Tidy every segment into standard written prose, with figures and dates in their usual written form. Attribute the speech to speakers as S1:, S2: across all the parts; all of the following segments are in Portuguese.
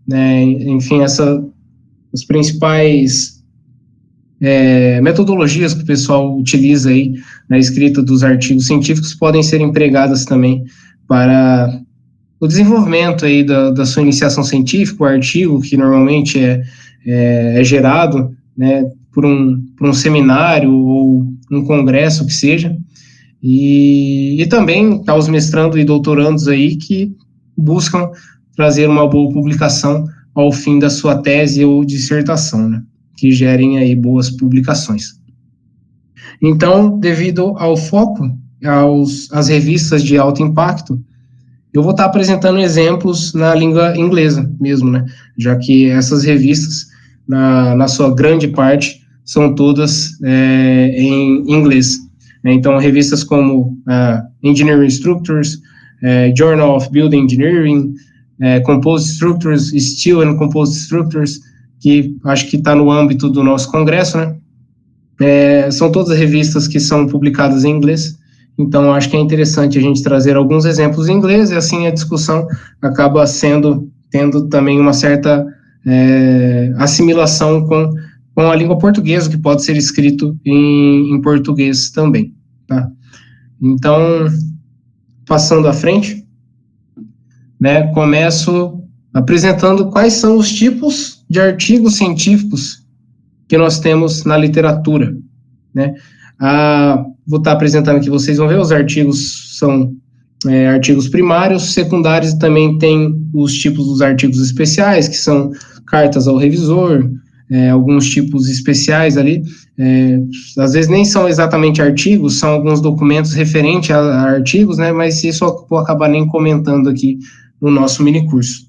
S1: né, enfim, as principais metodologias que o pessoal utiliza aí na escrita dos artigos científicos podem ser empregadas também para o desenvolvimento aí da sua iniciação científica, o artigo que normalmente é gerado, né, por um seminário ou um congresso que seja, e também aos mestrando e doutorandos aí que buscam trazer uma boa publicação ao fim da sua tese ou dissertação, né, que gerem aí boas publicações. Então, devido ao foco às revistas de alto impacto, eu vou estar apresentando exemplos na língua inglesa mesmo, né? Já que essas revistas, na sua grande parte, são todas em inglês. Então, revistas como Engineering Structures, Journal of Building Engineering, Composite Structures, Steel and Composite Structures, que acho que está no âmbito do nosso congresso, né? São todas revistas que são publicadas em inglês. Então, acho que é interessante a gente trazer alguns exemplos em inglês e assim a discussão acaba tendo também uma certa assimilação com a língua portuguesa, que pode ser escrito em português também, tá? Então, passando à frente, né, começo apresentando quais são os tipos de artigos científicos que nós temos na literatura, né? Vou estar apresentando aqui, vocês vão ver, os artigos são artigos primários, secundários, e também tem os tipos dos artigos especiais, que são cartas ao revisor, alguns tipos especiais ali, às vezes nem são exatamente artigos, são alguns documentos referentes a artigos, né, mas isso eu vou acabar nem comentando aqui no nosso minicurso.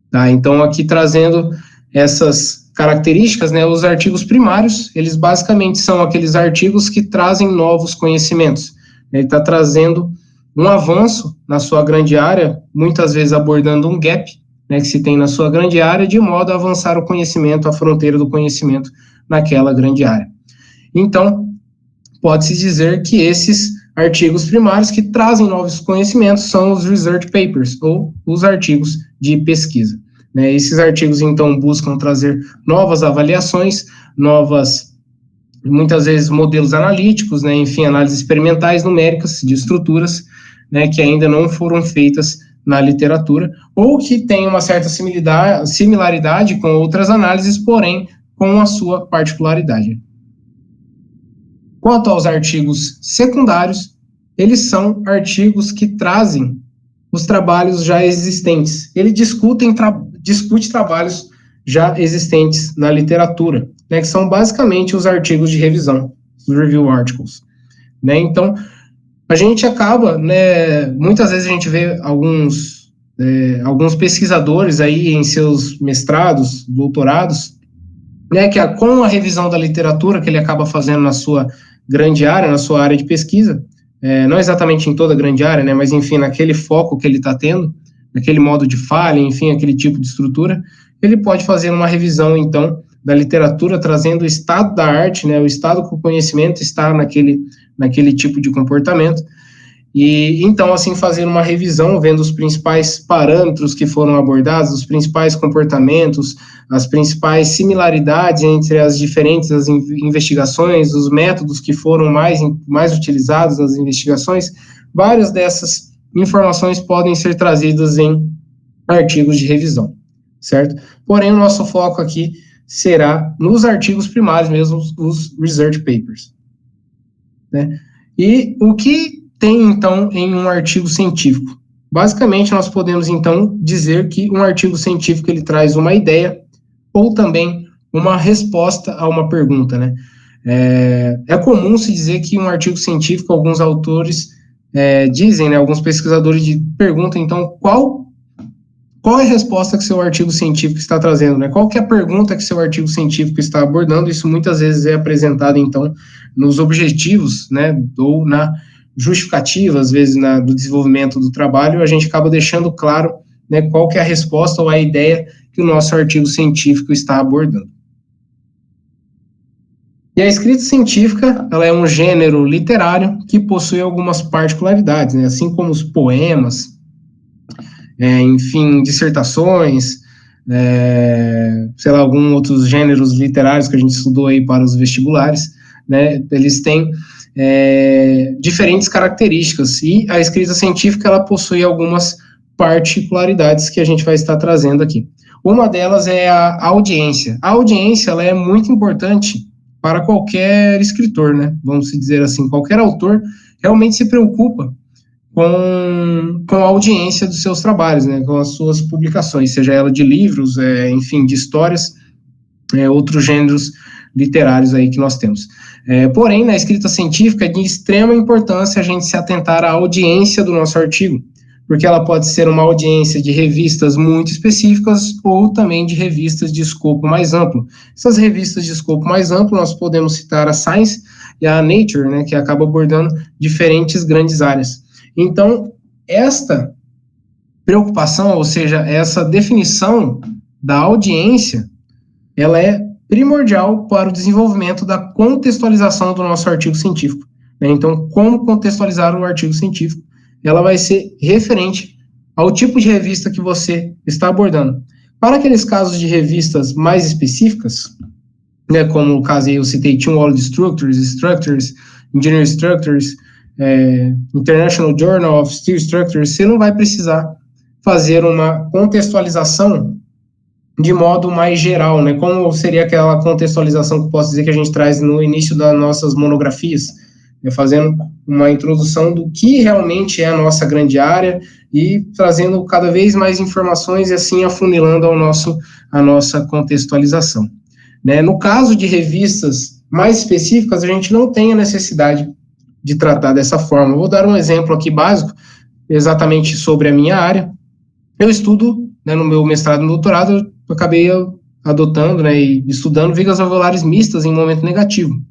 S1: Tá? Então, aqui trazendo essas características, né, os artigos primários, eles basicamente são aqueles artigos que trazem novos conhecimentos. Ele está trazendo um avanço na sua grande área, muitas vezes abordando um gap, né, que se tem na sua grande área, de modo a avançar o conhecimento, a fronteira do conhecimento naquela grande área. Então, pode-se dizer que esses artigos primários que trazem novos conhecimentos são os research papers, ou os artigos de pesquisa. Esses artigos, então, buscam trazer novas avaliações, muitas vezes, modelos analíticos, né, enfim, análises experimentais numéricas de estruturas, né, que ainda não foram feitas na literatura, ou que têm uma certa similaridade com outras análises, porém, com a sua particularidade. Quanto aos artigos secundários, eles são artigos que trazem os trabalhos já existentes. Ele discute trabalhos já existentes na literatura, né, que são basicamente os artigos de revisão, os review articles. Né? Então, a gente acaba, né, muitas vezes a gente vê alguns pesquisadores aí em seus mestrados, doutorados, né, que com a revisão da literatura que ele acaba fazendo na sua grande área, na sua área de pesquisa, não exatamente em toda a grande área, né, mas enfim, naquele foco que ele está tendo, naquele modo de falha, enfim, aquele tipo de estrutura, ele pode fazer uma revisão, então, da literatura, trazendo o estado da arte, né, o estado que o conhecimento está naquele tipo de comportamento, e então, assim, fazer uma revisão, vendo os principais parâmetros que foram abordados, os principais comportamentos, as principais similaridades entre as diferentes investigações, os métodos que foram mais utilizados nas investigações, várias dessas informações podem ser trazidas em artigos de revisão, certo? Porém, o nosso foco aqui será nos artigos primários mesmo, os research papers, né? E o que tem, então, em um artigo científico? Basicamente, nós podemos, então, dizer que um artigo científico ele traz uma ideia ou também uma resposta a uma pergunta, né? É comum se dizer que um artigo científico, alguns autores dizem, né, alguns pesquisadores perguntam, então, qual é a resposta que seu artigo científico está trazendo, né? Qual que é a pergunta que seu artigo científico está abordando? Isso muitas vezes é apresentado, então, nos objetivos, né, ou na justificativa, às vezes, do desenvolvimento do trabalho, a gente acaba deixando claro, né, qual que é a resposta ou a ideia que o nosso artigo científico está abordando. E a escrita científica, ela é um gênero literário que possui algumas particularidades, né? Assim como os poemas enfim, dissertações, sei lá, alguns outros gêneros literários que a gente estudou aí para os vestibulares, né? Eles têm diferentes características, e a escrita científica ela possui algumas particularidades que a gente vai estar trazendo aqui. Uma delas é a audiência. A audiência ela é muito importante para qualquer escritor, né? Vamos dizer assim, qualquer autor realmente se preocupa com a audiência dos seus trabalhos, né? Com as suas publicações, seja ela de livros, enfim, de histórias, outros gêneros literários aí que nós temos. Porém, na escrita científica é de extrema importância a gente se atentar à audiência do nosso artigo, porque ela pode ser uma audiência de revistas muito específicas ou também de revistas de escopo mais amplo. Essas revistas de escopo mais amplo, nós podemos citar a Science e a Nature, né, que acaba abordando diferentes grandes áreas. Então, esta preocupação, ou seja, essa definição da audiência, ela é primordial para o desenvolvimento da contextualização do nosso artigo científico. Então, como contextualizar o artigo científico? Ela vai ser referente ao tipo de revista que você está abordando. Para aqueles casos de revistas mais específicas, né, como o caso aí eu citei, Team Wall Structures, Engineering Structures, International Journal of Steel Structures, você não vai precisar fazer uma contextualização de modo mais geral, né? Como seria aquela contextualização que eu posso dizer que a gente traz no início das nossas monografias, né? Fazendo uma introdução do que realmente é a nossa grande área e trazendo cada vez mais informações e assim afunilando a nossa contextualização. Né? No caso de revistas mais específicas, a gente não tem a necessidade de tratar dessa forma. Eu vou dar um exemplo aqui básico, exatamente sobre a minha área. Eu estudo, né, no meu mestrado e doutorado, eu acabei adotando, né, e estudando vigas alveolares mistas em momento negativo.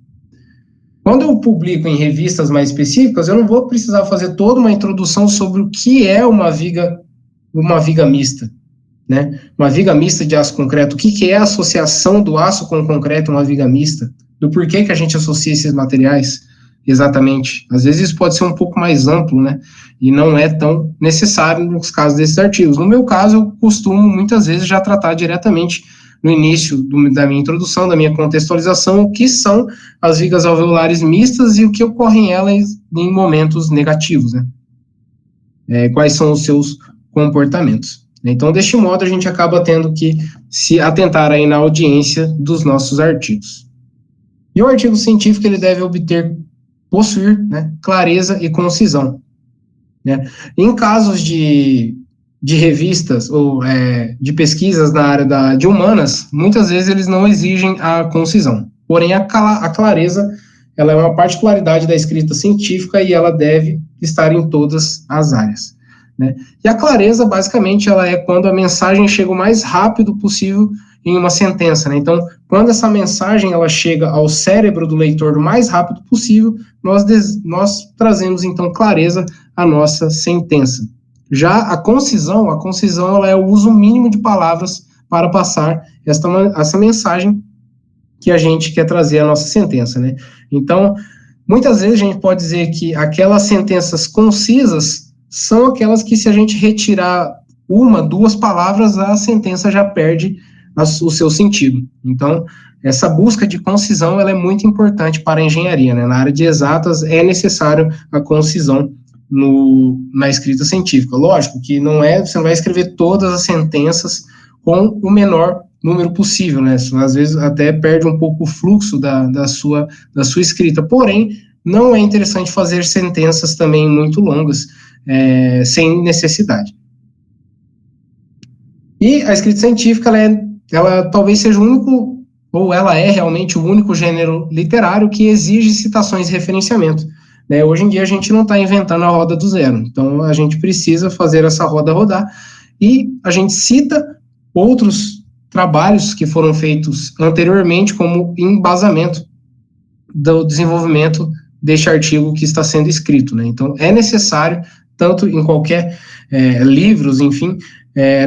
S1: Quando eu publico em revistas mais específicas, eu não vou precisar fazer toda uma introdução sobre o que é uma viga mista, né? Uma viga mista de aço concreto, o que é a associação do aço com o concreto em uma viga mista, do porquê que a gente associa esses materiais, exatamente. Às vezes isso pode ser um pouco mais amplo, né? E não é tão necessário nos casos desses artigos. No meu caso, eu costumo muitas vezes já tratar diretamente no início da minha introdução, da minha contextualização, o que são as vigas alveolares mistas e o que ocorre em elas em momentos negativos, né? Quais são os seus comportamentos. Então, deste modo, a gente acaba tendo que se atentar aí na audiência dos nossos artigos. E o artigo científico, ele deve possuir, né, clareza e concisão. Né? Em casos de revistas ou de pesquisas na área de humanas, muitas vezes eles não exigem a concisão. Porém, a clareza, ela é uma particularidade da escrita científica e ela deve estar em todas as áreas. Né? E a clareza, basicamente, ela é quando a mensagem chega o mais rápido possível em uma sentença. Né? Então, quando essa mensagem ela chega ao cérebro do leitor o mais rápido possível, nós trazemos, então, clareza à nossa sentença. Já a concisão ela é o uso mínimo de palavras para passar essa mensagem que a gente quer trazer à nossa sentença. Né? Então, muitas vezes a gente pode dizer que aquelas sentenças concisas são aquelas que, se a gente retirar uma, duas palavras, a sentença já perde o seu sentido. Então, essa busca de concisão ela é muito importante para a engenharia. Né? Na área de exatas é necessário a concisão na escrita científica. Lógico que você não vai escrever todas as sentenças com o menor número possível, né? Às vezes até perde um pouco o fluxo da sua escrita. Porém, não é interessante fazer sentenças também muito longas, sem necessidade. E a escrita científica, ela talvez seja o único, ou ela é realmente o único gênero literário que exige citações e referenciamento. Né? Hoje em dia a gente não está inventando a roda do zero, então a gente precisa fazer essa roda rodar e a gente cita outros trabalhos que foram feitos anteriormente como embasamento do desenvolvimento deste artigo que está sendo escrito. Né? Então é necessário, tanto em qualquer livros, enfim,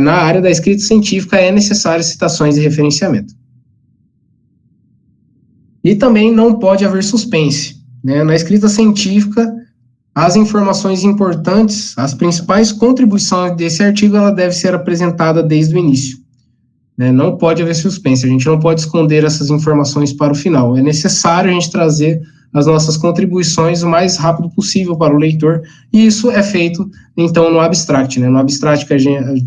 S1: na área da escrita científica é necessário citações e referenciamento. E também não pode haver suspense. Né? Na escrita científica, as informações importantes, as principais contribuições desse artigo, ela deve ser apresentada desde o início. Né? Não pode haver suspense, a gente não pode esconder essas informações para o final. É necessário a gente trazer as nossas contribuições o mais rápido possível para o leitor, e isso é feito, então, no abstract. Né? No abstract, que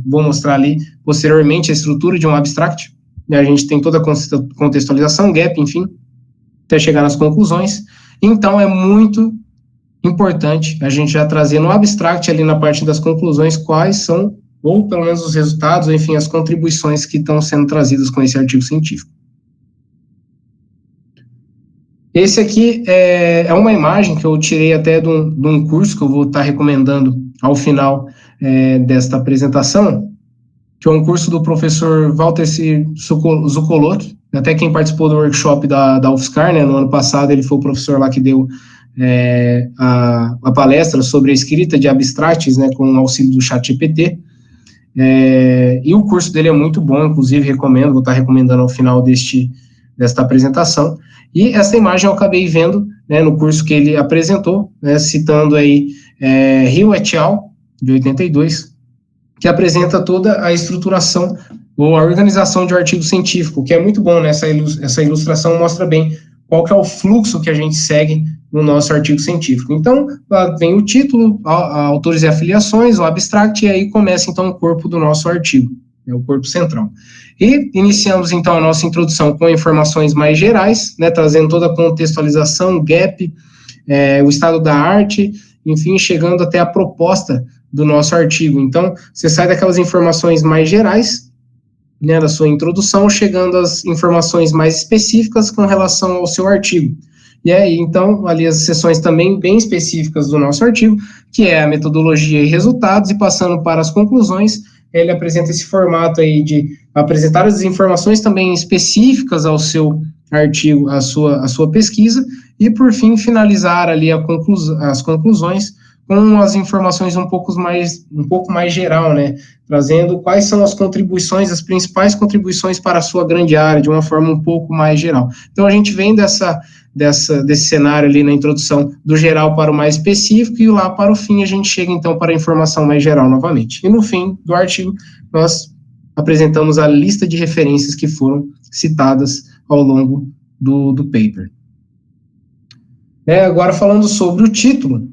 S1: vou mostrar ali posteriormente a estrutura de um abstract, né? A gente tem toda a contextualização, gap, enfim, até chegar nas conclusões. Então, é muito importante a gente já trazer no abstract, ali na parte das conclusões, quais são, ou pelo menos os resultados, ou, enfim, as contribuições que estão sendo trazidas com esse artigo científico. Esse aqui é uma imagem que eu tirei até de um curso que eu vou estar recomendando ao final desta apresentação, que é um curso do professor Walter Zucolotti, até quem participou do workshop da UFSCar, né, no ano passado, ele foi o professor lá que deu a palestra sobre a escrita de abstracts, né, com o auxílio do ChatGPT, e o curso dele é muito bom, inclusive recomendo, vou estar recomendando ao final desta apresentação. E essa imagem eu acabei vendo, né, no curso que ele apresentou, né, citando aí Hill et al., de 82, que apresenta toda a estruturação ou a organização de um artigo científico, que é muito bom, né? Essa ilustração mostra bem qual que é o fluxo que a gente segue no nosso artigo científico. Então, lá vem o título, autores e afiliações, o abstract, e aí começa, então, o corpo do nosso artigo, né, o corpo central. E iniciamos, então, a nossa introdução com informações mais gerais, né, trazendo toda a contextualização, gap, o estado da arte, enfim, chegando até a proposta do nosso artigo. Então, você sai daquelas informações mais gerais, né, da sua introdução, chegando às informações mais específicas com relação ao seu artigo. E aí, então, ali as seções também bem específicas do nosso artigo, que é a metodologia e resultados, e passando para as conclusões, ele apresenta esse formato aí de apresentar as informações também específicas ao seu artigo, a sua pesquisa, e, por fim, finalizar ali as conclusões com as informações um pouco mais geral, né? Trazendo quais são as contribuições, as principais contribuições para a sua grande área, de uma forma um pouco mais geral. Então, a gente vem desse cenário ali na introdução, do geral para o mais específico, e lá para o fim a gente chega, então, para a informação mais geral novamente. E no fim do artigo, nós apresentamos a lista de referências que foram citadas ao longo do paper. Agora, falando sobre o título,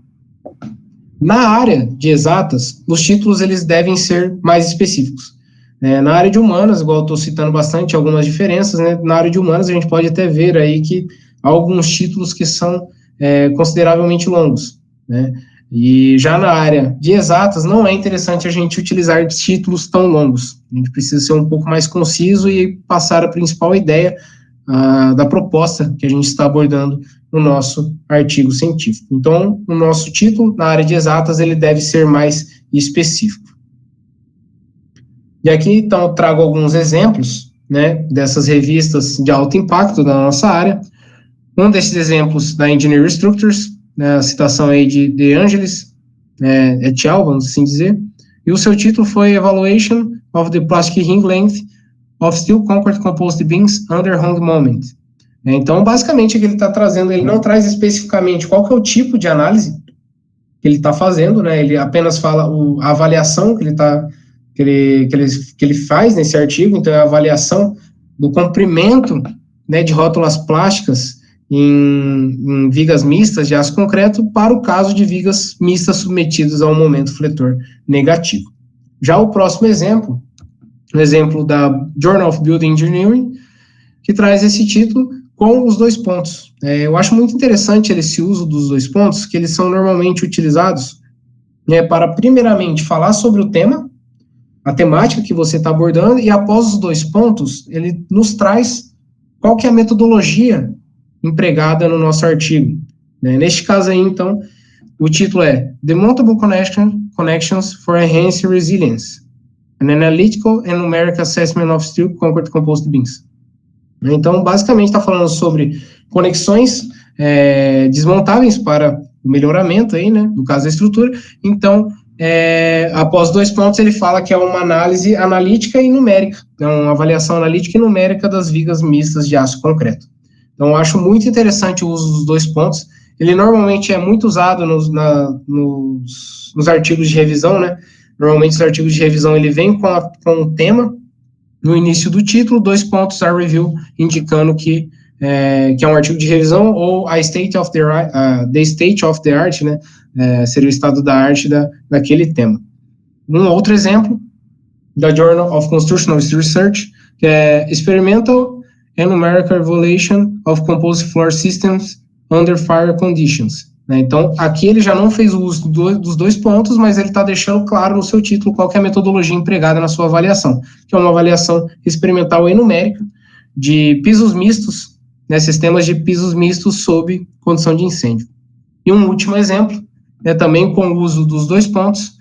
S1: na área de exatas, os títulos eles devem ser mais específicos. Na área de humanas, igual eu estou citando bastante algumas diferenças, né? Na área de humanas a gente pode até ver aí que há alguns títulos que são consideravelmente longos, né? E já na área de exatas não é interessante a gente utilizar títulos tão longos. A gente precisa ser um pouco mais conciso e passar a principal ideia da proposta que a gente está abordando no nosso artigo científico. Então, o nosso título na área de exatas, ele deve ser mais específico. E aqui, então, eu trago alguns exemplos, né, dessas revistas de alto impacto da nossa área. Um desses exemplos da Engineering Structures, né, a citação aí de De Angelis, et al., vamos assim dizer, e o seu título foi Evaluation of the Plastic Ring Length of Steel Concrete Composite Beams Under Hung Moment. Então, basicamente, o que ele está trazendo, ele não traz especificamente qual que é o tipo de análise que ele está fazendo, né? Ele apenas fala a avaliação que ele faz nesse artigo, então é a avaliação do comprimento, né, de rótulas plásticas em vigas mistas de aço concreto para o caso de vigas mistas submetidas a um momento fletor negativo. Já o próximo exemplo, o exemplo da Journal of Building Engineering, que traz esse título com os 2 pontos. Eu acho muito interessante esse uso dos 2 pontos, que eles são normalmente utilizados para, primeiramente, falar sobre o tema, a temática que você está abordando, e após os 2 pontos, ele nos traz qual que é a metodologia empregada no nosso artigo. Neste caso aí, então, o título é Demountable Connections for Enhanced Resilience, an Analytical and Numerical Assessment of Steel Concrete Composite Beams. Então, basicamente, está falando sobre conexões desmontáveis para o melhoramento, aí, né, no caso da estrutura. Então, após 2 pontos, ele fala que é uma análise analítica e numérica, então, uma avaliação analítica e numérica das vigas mistas de aço concreto. Então, eu acho muito interessante o uso dos 2 pontos. Ele normalmente é muito usado nos artigos de revisão, né? Normalmente os artigos de revisão ele vem com um tema no início do título, 2 pontos a review, indicando que é um artigo de revisão, ou the state of the art, né? Seria o estado da arte daquele tema. Um outro exemplo, da Journal of Constructional Research, que é Experimental and Numerical Evaluation of Composite Floor Systems Under Fire Conditions. Então, aqui ele já não fez o uso dos 2 pontos, mas ele está deixando claro no seu título qual é a metodologia empregada na sua avaliação, que é uma avaliação experimental e numérica de pisos mistos, né, sistemas de pisos mistos sob condição de incêndio. E um último exemplo, também com o uso dos 2 pontos,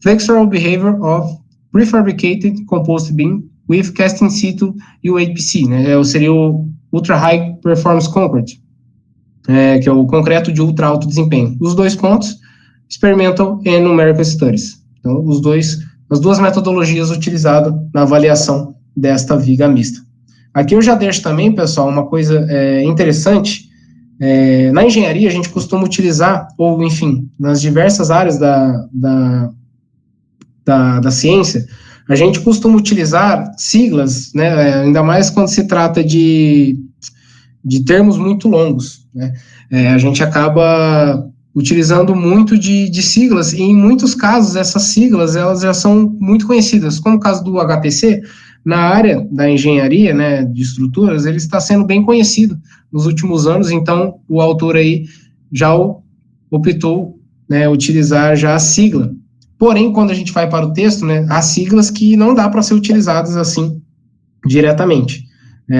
S1: Flexural Behavior of Prefabricated Composite Beam with Casting Situ UHPC, né, seria o Ultra High Performance Concrete, que é o concreto de ultra alto desempenho. Os 2 pontos, Experimental and Numerical Studies. Então, as duas metodologias utilizadas na avaliação desta viga mista. Aqui eu já deixo também, pessoal, uma coisa interessante. Na engenharia, a gente costuma utilizar, ou enfim, nas diversas áreas da ciência, a gente costuma utilizar siglas, né, ainda mais quando se trata de termos muito longos, né? A gente acaba utilizando muito de siglas, e em muitos casos essas siglas elas já são muito conhecidas, como o caso do HPC, na área da engenharia, né, de estruturas, ele está sendo bem conhecido nos últimos anos, então o autor aí já optou, né, utilizar já a sigla. Porém, quando a gente vai para o texto, né, há siglas que não dá para ser utilizadas assim diretamente.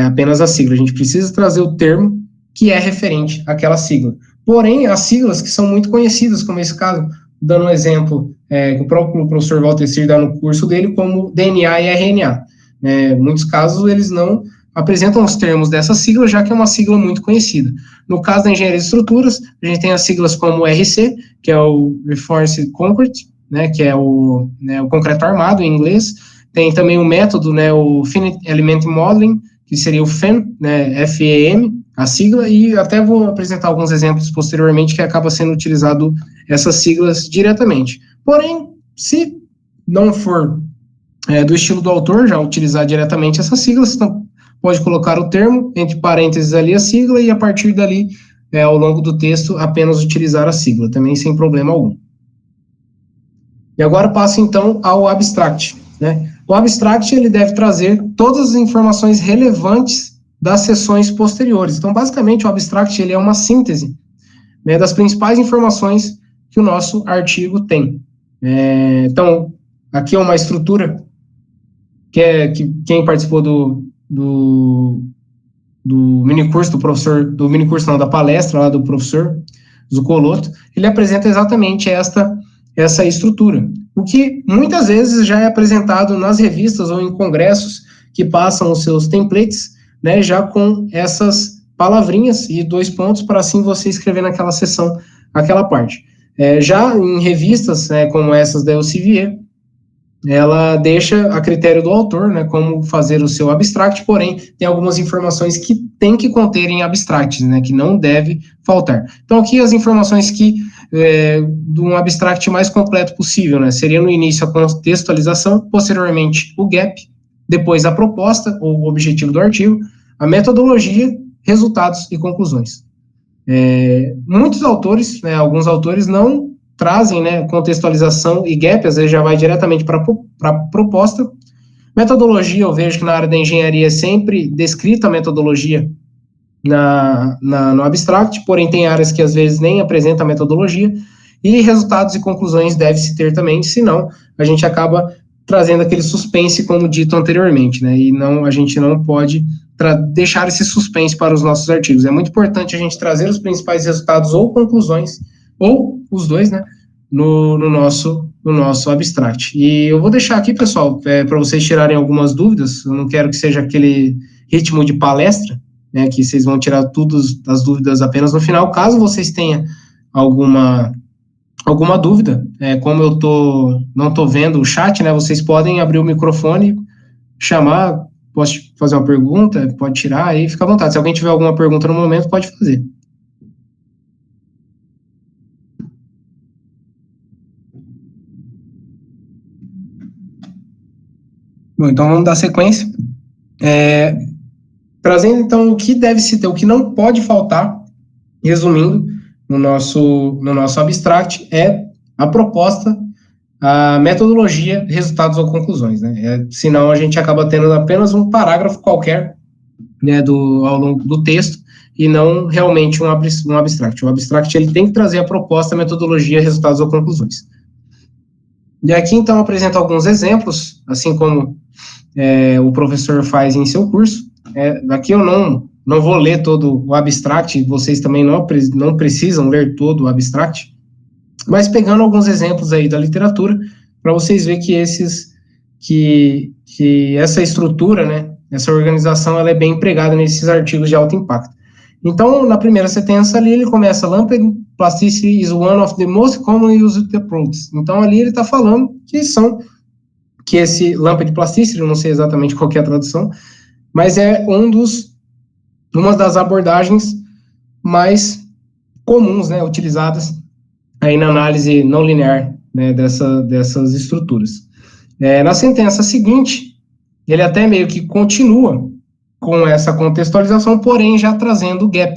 S1: Apenas a sigla. A gente precisa trazer o termo que é referente àquela sigla. Porém, há siglas que são muito conhecidas, como esse caso, dando um exemplo que o próprio professor Walter Sir dá no curso dele, como DNA e RNA. Em muitos casos, eles não apresentam os termos dessa sigla, já que é uma sigla muito conhecida. No caso da engenharia de estruturas, a gente tem as siglas como RC, que é o Reinforced Concrete, né, que é o concreto armado em inglês. Tem também o método, né, o Finite Element Modeling, que seria o FEM, né, FEM, a sigla, e até vou apresentar alguns exemplos posteriormente que acaba sendo utilizado essas siglas diretamente. Porém, se não for do estilo do autor já utilizar diretamente essas siglas, então pode colocar o termo, entre parênteses ali a sigla, e a partir dali, ao longo do texto, apenas utilizar a sigla, também sem problema algum. E agora passo então ao abstract, né? O abstract ele deve trazer todas as informações relevantes das seções posteriores. Então, basicamente, o abstract ele é uma síntese, né, das principais informações que o nosso artigo tem. Então, aqui é uma estrutura que quem participou do minicurso do professor, da palestra lá do professor Zucoloto, ele apresenta exatamente essa estrutura, o que muitas vezes já é apresentado nas revistas ou em congressos que passam os seus templates, né, já com essas palavrinhas e 2 pontos para assim você escrever naquela seção, aquela parte. Já em revistas, né, como essas da Elsevier, ela deixa a critério do autor, né, como fazer o seu abstract, porém, tem algumas informações que tem que conter em abstracts, né, que não deve faltar. Então, aqui as informações de um abstract mais completo possível, né, seria no início a contextualização, posteriormente o gap, depois a proposta, ou o objetivo do artigo, a metodologia, resultados e conclusões. Muitos autores, né, alguns autores não trazem, né, contextualização e gap, às vezes já vai diretamente para a proposta. Metodologia, eu vejo que na área da engenharia é sempre descrita a metodologia no abstract, porém tem áreas que às vezes nem apresentam a metodologia, e resultados e conclusões deve-se ter também, senão a gente acaba trazendo aquele suspense, como dito anteriormente, né, e a gente não pode deixar esse suspense para os nossos artigos. É muito importante a gente trazer os principais resultados ou conclusões, ou os 2, né, no nosso abstract. E eu vou deixar aqui, pessoal, para vocês tirarem algumas dúvidas. Eu não quero que seja aquele ritmo de palestra, né, que vocês vão tirar todas as dúvidas apenas no final. Caso vocês tenham alguma dúvida, como eu não estou vendo o chat, né, vocês podem abrir o microfone, chamar, posso fazer uma pergunta, pode tirar aí, fica à vontade. Se alguém tiver alguma pergunta no momento, pode fazer. Bom, então vamos dar sequência. Trazendo então o que deve se ter, o que não pode faltar, resumindo, no nosso abstract, é a proposta, a metodologia, resultados ou conclusões, né? Senão a gente acaba tendo apenas um parágrafo qualquer, né, ao longo do texto, e não realmente um abstract. O abstract ele tem que trazer a proposta, a metodologia, resultados ou conclusões. E aqui, então, apresento alguns exemplos, assim como o professor faz em seu curso. Aqui eu não vou ler todo o abstract, vocês também não precisam ler todo o abstract, mas pegando alguns exemplos aí da literatura, para vocês verem que essa estrutura, né, essa organização, ela é bem empregada nesses artigos de alto impacto. Então, na primeira sentença ali, ele começa: Lumped plasticity is one of the most commonly used approaches. Então, ali ele está falando que esse Lumped plasticity, eu não sei exatamente qual que é a tradução, mas é uma das abordagens mais comuns, né, utilizadas aí na análise não linear, né, dessas estruturas. Na sentença seguinte, ele até meio que continua com essa contextualização, porém já trazendo o gap.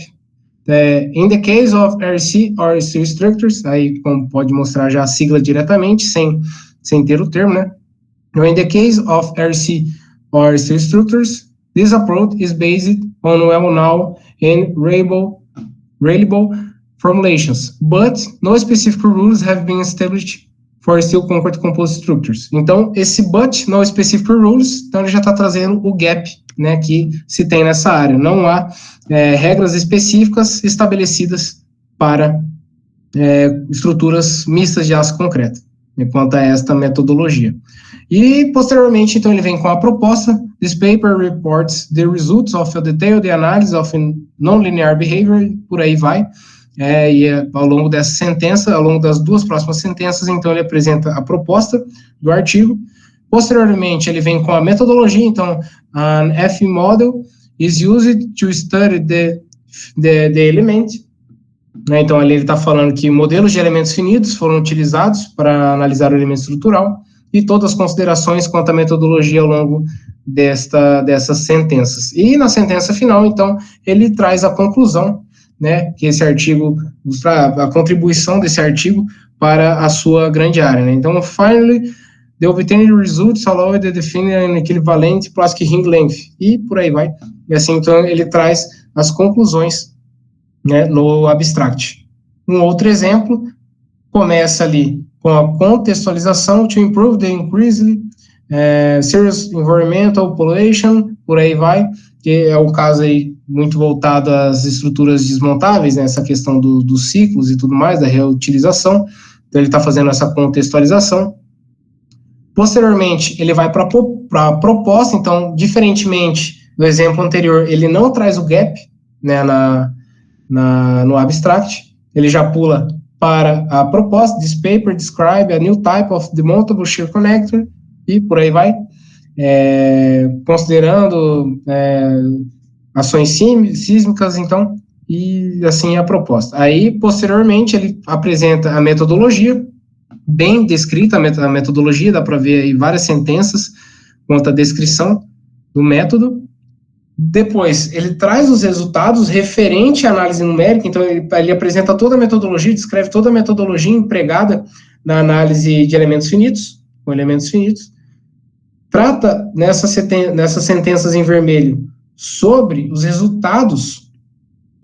S1: In the case of RC or RC structures, aí como pode mostrar já a sigla diretamente, sem ter o termo, né? In the case of RC or RC structures, this approach is based on well-known and reliable formulations, but no specific rules have been established for steel concrete composite structures. Então, esse but, no specific rules, então ele já está trazendo o gap, né, que se tem nessa área. Não há regras específicas estabelecidas para estruturas mistas de aço concreto, né, quanto a esta metodologia. E, posteriormente, então, ele vem com a proposta: This paper reports the results of a detailed analysis of non-linear behavior, por aí vai. E ao longo dessa sentença, ao longo das duas próximas sentenças, então ele apresenta a proposta do artigo. Posteriormente, ele vem com a metodologia. Então, an F model is used to study the element. Então, ali ele está falando que modelos de elementos finitos foram utilizados para analisar o elemento estrutural, e todas as considerações quanto à metodologia ao longo dessas sentenças. E na sentença final, então, ele traz a conclusão, né, que esse artigo, a contribuição desse artigo para a sua grande área, né? Então, finally, the obtained results allow the define an equivalent plastic ring length, e por aí vai. E assim, então, ele traz as conclusões, né, no abstract. Um outro exemplo começa ali com a contextualização: to improve the increasingly serious environmental pollution, por aí vai, que é o caso aí muito voltado às estruturas desmontáveis, né, essa questão dos ciclos e tudo mais, da reutilização. Então, ele está fazendo essa contextualização. Posteriormente, ele vai para a proposta. Então, diferentemente do exemplo anterior, ele não traz o gap, né, no abstract, ele já pula para a proposta: This paper describe a new type of demountable shear connector, e por aí vai, considerando ações sísmicas, então, e assim a proposta. Aí, posteriormente, ele apresenta a metodologia, bem descrita a metodologia, dá para ver aí várias sentenças quanto à descrição do método. Depois, ele traz os resultados referente à análise numérica. Então, ele apresenta toda a metodologia, descreve toda a metodologia empregada na análise de elementos finitos, com elementos finitos. Trata nessas sentenças em vermelho sobre os resultados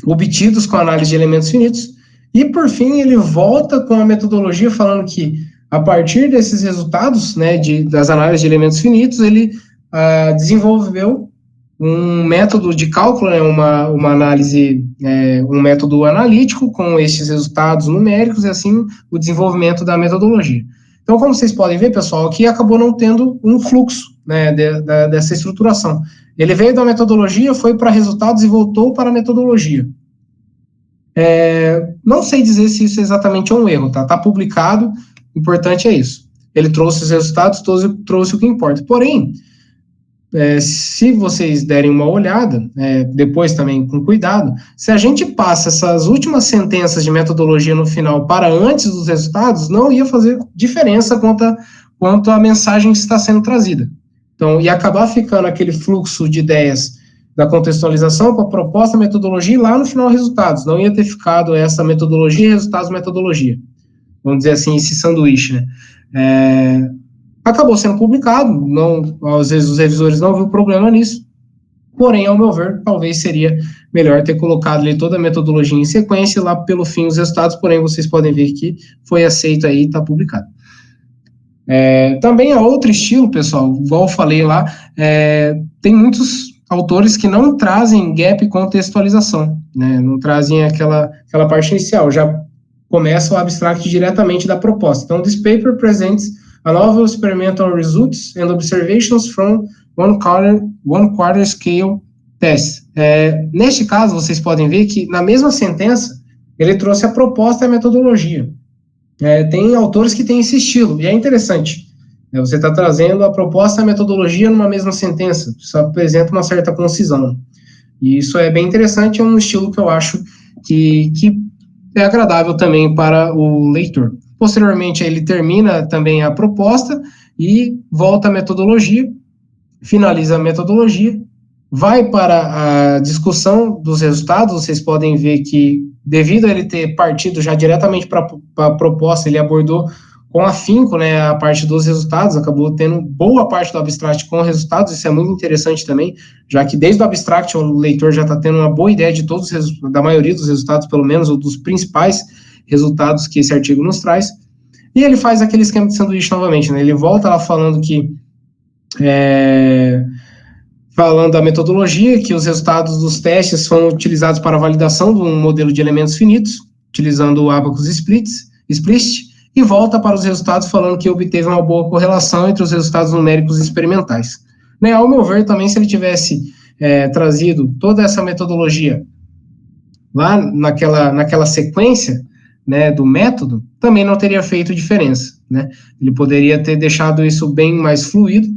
S1: obtidos com a análise de elementos finitos. E, por fim, ele volta com a metodologia falando que, a partir desses resultados, né, das análises de elementos finitos, ele desenvolveu um método de cálculo, né, uma análise, um método analítico com estes resultados numéricos, e assim o desenvolvimento da metodologia. Então, como vocês podem ver, pessoal, aqui acabou não tendo um fluxo, né, dessa estruturação. Ele veio da metodologia, foi para resultados e voltou para a metodologia. Não sei dizer se isso exatamente é um erro, tá? Está publicado, o importante é isso. Ele trouxe os resultados, trouxe o que importa. Porém, se vocês derem uma olhada, depois também com cuidado, se a gente passa essas últimas sentenças de metodologia no final para antes dos resultados, não ia fazer diferença quanto à mensagem que está sendo trazida. Então, ia acabar ficando aquele fluxo de ideias da contextualização para proposta, metodologia e lá no final resultados. Não ia ter ficado essa metodologia, resultados, metodologia. Vamos dizer assim, esse sanduíche, né? Acabou sendo publicado, não, às vezes os revisores não viram problema nisso, porém, ao meu ver, talvez seria melhor ter colocado ali toda a metodologia em sequência e lá pelo fim os resultados, porém vocês podem ver que foi aceito aí e está publicado. Também há outro estilo, pessoal, igual eu falei lá, tem muitos autores que não trazem gap e contextualização, né? Não trazem aquela parte inicial, já começa o abstract diretamente da proposta. Então, this paper presents a novel experimental results and observations from one quarter scale test. Neste caso, vocês podem ver que na mesma sentença, ele trouxe a proposta e a metodologia. Tem autores que têm esse estilo, e é interessante. Você está trazendo a proposta e a metodologia numa mesma sentença, isso apresenta uma certa concisão. E isso é bem interessante, é um estilo que eu acho que é agradável também para o leitor. Posteriormente, ele termina também a proposta e volta à metodologia, finaliza a metodologia, vai para a discussão dos resultados. Vocês podem ver que, devido a ele ter partido já diretamente para a proposta, ele abordou com afinco, né, a parte dos resultados, acabou tendo boa parte do abstract com resultados. Isso é muito interessante também, já que desde o abstract o leitor já está tendo uma boa ideia de todos, da maioria dos resultados, pelo menos, ou dos principais resultados que esse artigo nos traz. E ele faz aquele esquema de sanduíche novamente, né? Ele volta lá falando falando da metodologia, que os resultados dos testes foram utilizados para a validação de um modelo de elementos finitos, utilizando o Abacus Explicit, e volta para os resultados falando que obteve uma boa correlação entre os resultados numéricos e experimentais. Né, ao meu ver, também, se ele tivesse trazido toda essa metodologia lá naquela sequência, né, do método, também não teria feito diferença, né? Ele poderia ter deixado isso bem mais fluido,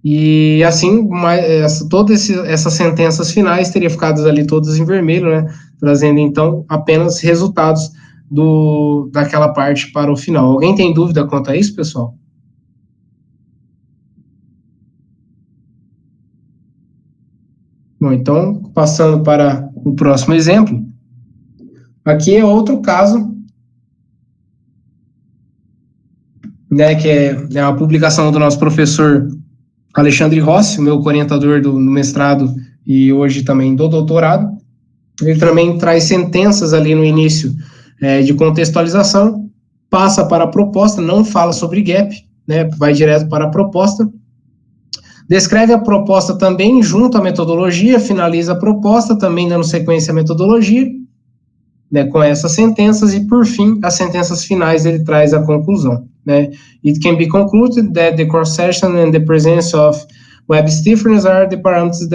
S1: e assim, todas essas sentenças finais teriam ficado ali todas em vermelho, né, trazendo então apenas resultados daquela parte para o final. Alguém tem dúvida quanto a isso, pessoal? Bom, então, passando para o próximo exemplo, aqui é outro caso, né, que é uma publicação do nosso professor Alexandre Rossi, meu orientador no mestrado e hoje também do doutorado. Ele também traz sentenças ali no início de contextualização, passa para a proposta, não fala sobre gap, né, vai direto para a proposta, descreve a proposta também junto à metodologia, finaliza a proposta, também dando sequência à metodologia, né, com essas sentenças, e por fim, as sentenças finais ele traz a conclusão. Né? It can be concluded that the cross-section and the presence of web stiffness are the parameters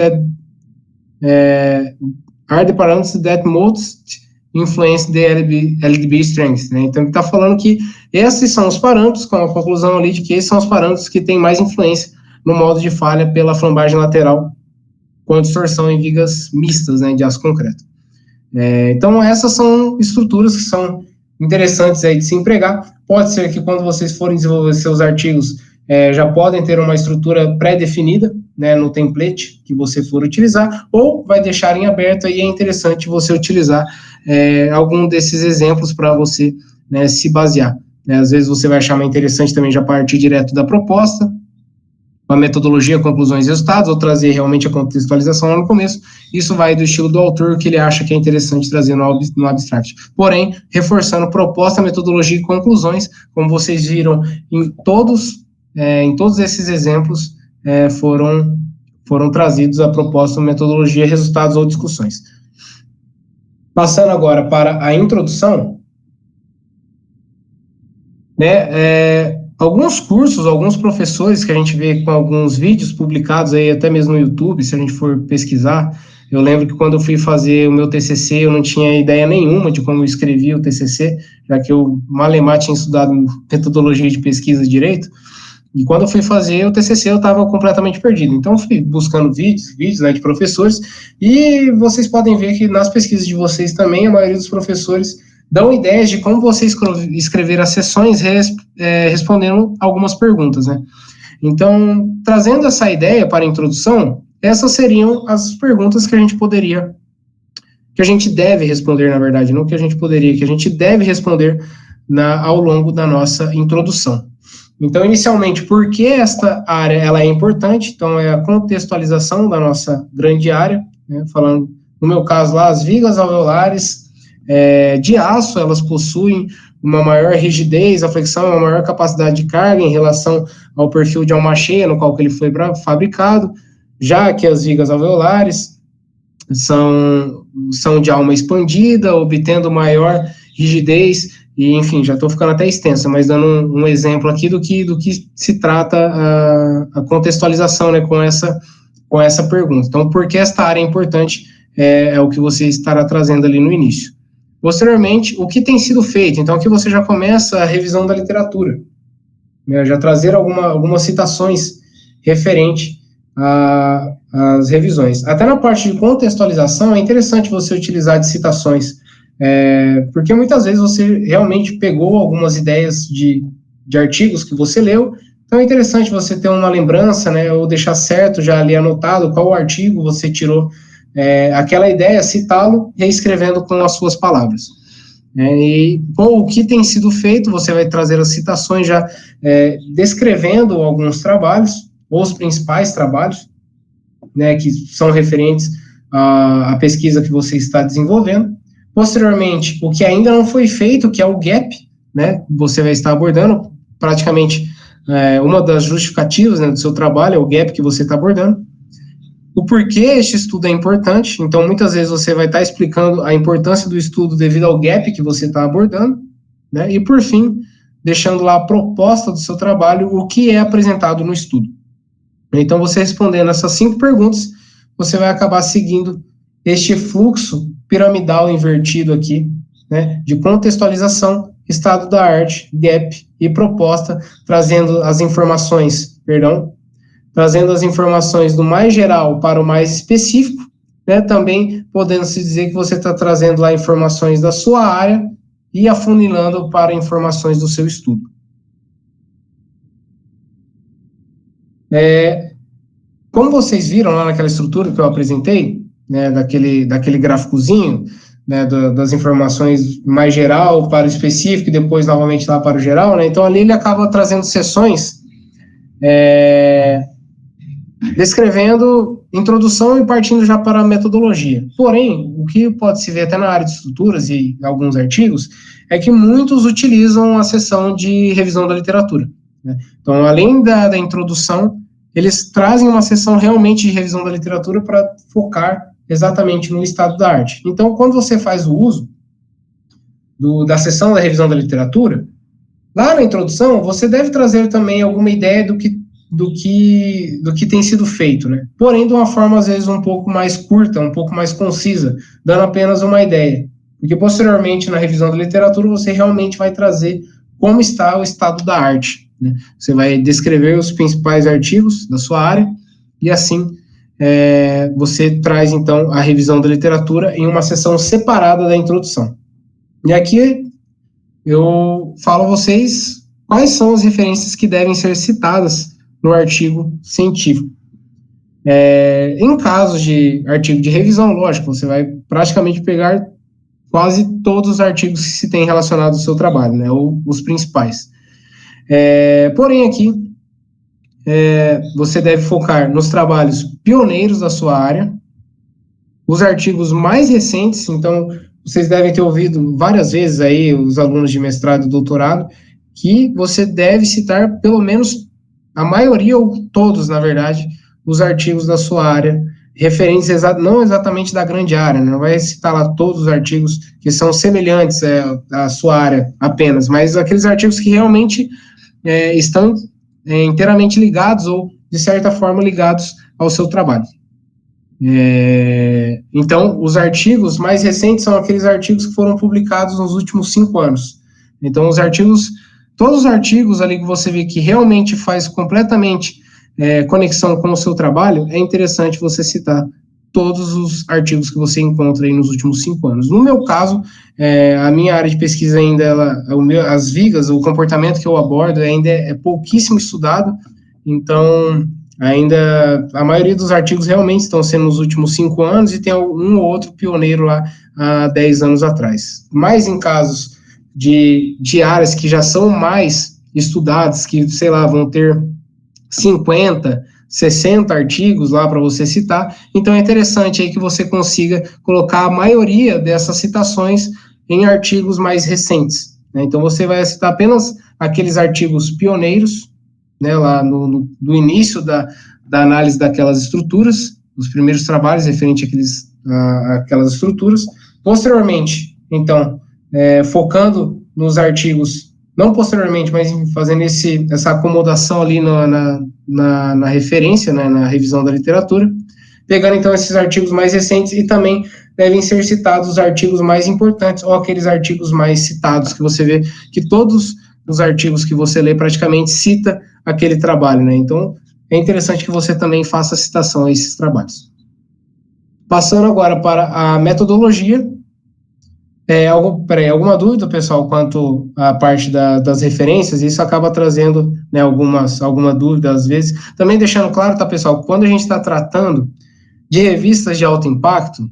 S1: that most influence the LDB strength. Né? Então, ele está falando que esses são os parâmetros, com a conclusão ali de que esses são os parâmetros que têm mais influência no modo de falha pela flambagem lateral com distorção em vigas mistas, né, de aço concreto. Então, essas são estruturas que são interessantes aí de se empregar. Pode ser que quando vocês forem desenvolver seus artigos, já podem ter uma estrutura pré-definida, né, no template que você for utilizar, ou vai deixar em aberto, e é interessante você utilizar algum desses exemplos para você, né, se basear. Né? Às vezes você vai achar mais interessante também já partir direto da proposta, a metodologia, conclusões e resultados, ou trazer realmente a contextualização lá no começo. Isso vai do estilo do autor, que ele acha que é interessante trazer no abstract. Porém, reforçando proposta, metodologia e conclusões, como vocês viram em todos esses exemplos, foram trazidos a proposta, metodologia, resultados ou discussões. Passando agora para a introdução, né, alguns cursos, alguns professores que a gente vê com alguns vídeos publicados aí, até mesmo no YouTube, se a gente for pesquisar. Eu lembro que quando eu fui fazer o meu TCC, eu não tinha ideia nenhuma de como eu escrevia o TCC, já que eu malemar tinha estudado metodologia de pesquisa direito, e quando eu fui fazer o TCC eu estava completamente perdido. Então fui buscando vídeos, né, de professores, e vocês podem ver que nas pesquisas de vocês também, a maioria dos professores dão ideias de como você escrever as sessões respondendo algumas perguntas, né? Então, trazendo essa ideia para a introdução, essas seriam as perguntas que a gente poderia, que a gente deve responder, na verdade, não que a gente poderia, que a gente deve responder ao longo da nossa introdução. Então, inicialmente, por que esta área ela é importante? Então, é a contextualização da nossa grande área, né? Falando, no meu caso lá, as vigas alveolares de aço, elas possuem uma maior rigidez, a flexão, uma maior capacidade de carga em relação ao perfil de alma cheia no qual que ele foi fabricado, já que as vigas alveolares são de alma expandida, obtendo maior rigidez, e enfim, já estou ficando até extensa, mas dando um exemplo aqui do que se trata a contextualização, né, com essa pergunta. Então, por que esta área é importante é o que você estará trazendo ali no início. Posteriormente, o que tem sido feito? Então, aqui você já começa a revisão da literatura, né, já trazer algumas citações referente às revisões. Até na parte de contextualização, é interessante você utilizar de citações, porque muitas vezes você realmente pegou algumas ideias de artigos que você leu, então é interessante você ter uma lembrança, né, ou deixar certo já ali anotado qual artigo você tirou aquela ideia, citá-lo, reescrevendo com as suas palavras. E com o que tem sido feito, você vai trazer as citações já descrevendo alguns trabalhos, ou os principais trabalhos, né, que são referentes à pesquisa que você está desenvolvendo. Posteriormente, o que ainda não foi feito, que é o gap, né, você vai estar abordando, praticamente uma das justificativas, né, do seu trabalho, é o gap que você está abordando. O porquê este estudo é importante, então muitas vezes você vai estar explicando a importância do estudo devido ao gap que você está abordando, né? E por fim, deixando lá a proposta do seu trabalho, o que é apresentado no estudo. Então, você respondendo essas 5 perguntas, você vai acabar seguindo este fluxo piramidal invertido aqui, né, de contextualização, estado da arte, gap e proposta, trazendo as informações do mais geral para o mais específico, né, também podendo-se dizer que você está trazendo lá informações da sua área e afunilando para informações do seu estudo. Como vocês viram lá naquela estrutura que eu apresentei, né, daquele gráficozinho, né, das informações mais geral para o específico e depois novamente lá para o geral, né, então ali ele acaba trazendo seções descrevendo introdução e partindo já para a metodologia. Porém, o que pode se ver até na área de estruturas e alguns artigos é que muitos utilizam a seção de revisão da literatura, né? Então, além da introdução, eles trazem uma seção realmente de revisão da literatura para focar exatamente no estado da arte. Então, quando você faz o uso da seção da revisão da literatura, lá na introdução, você deve trazer também alguma ideia do que tem sido feito, né? Porém, de uma forma, às vezes, um pouco mais curta, um pouco mais concisa, dando apenas uma ideia. Porque, posteriormente, na revisão da literatura, você realmente vai trazer como está o estado da arte, né? Você vai descrever os principais artigos da sua área e, assim, você traz, então, a revisão da literatura em uma seção separada da introdução. E aqui eu falo a vocês quais são as referências que devem ser citadas no artigo científico. Em casos de artigo de revisão, lógico, você vai praticamente pegar quase todos os artigos que se tem relacionado ao seu trabalho, né, ou os principais. Porém, aqui, você deve focar nos trabalhos pioneiros da sua área, os artigos mais recentes, então, vocês devem ter ouvido várias vezes aí, os alunos de mestrado e doutorado, que você deve citar pelo menos a maioria, ou todos, na verdade, os artigos da sua área, referentes não exatamente da grande área, não vai citar lá todos os artigos que são semelhantes à sua área apenas, mas aqueles artigos que realmente estão inteiramente ligados ou, de certa forma, ligados ao seu trabalho. Então, os artigos mais recentes são aqueles artigos que foram publicados nos últimos 5 anos. Então, todos os artigos ali que você vê que realmente faz completamente conexão com o seu trabalho, é interessante você citar todos os artigos que você encontra aí nos últimos 5 anos. No meu caso, a minha área de pesquisa ainda, as vigas, o comportamento que eu abordo ainda é pouquíssimo estudado, Então, ainda a maioria dos artigos realmente estão sendo nos últimos 5 anos e tem um ou outro pioneiro lá há 10 anos atrás. Mas em casos de áreas que já são mais estudadas, que, sei lá, vão ter 50, 60 artigos lá para você citar, então é interessante aí que você consiga colocar a maioria dessas citações em artigos mais recentes, né? Então você vai citar apenas aqueles artigos pioneiros, né, lá no início da análise daquelas estruturas, os primeiros trabalhos referentes àquelas estruturas. Posteriormente, então, focando nos artigos, não posteriormente, mas fazendo essa acomodação ali na referência, né, na revisão da literatura, pegando então esses artigos mais recentes e também devem ser citados os artigos mais importantes ou aqueles artigos mais citados, que você vê que todos os artigos que você lê praticamente cita aquele trabalho, né? Então, é interessante que você também faça citação a esses trabalhos. Passando agora para a metodologia, alguma dúvida, pessoal, quanto à parte das referências? Isso acaba trazendo, né, alguma dúvida às vezes. Também deixando claro, tá, pessoal, quando a gente está tratando de revistas de alto impacto,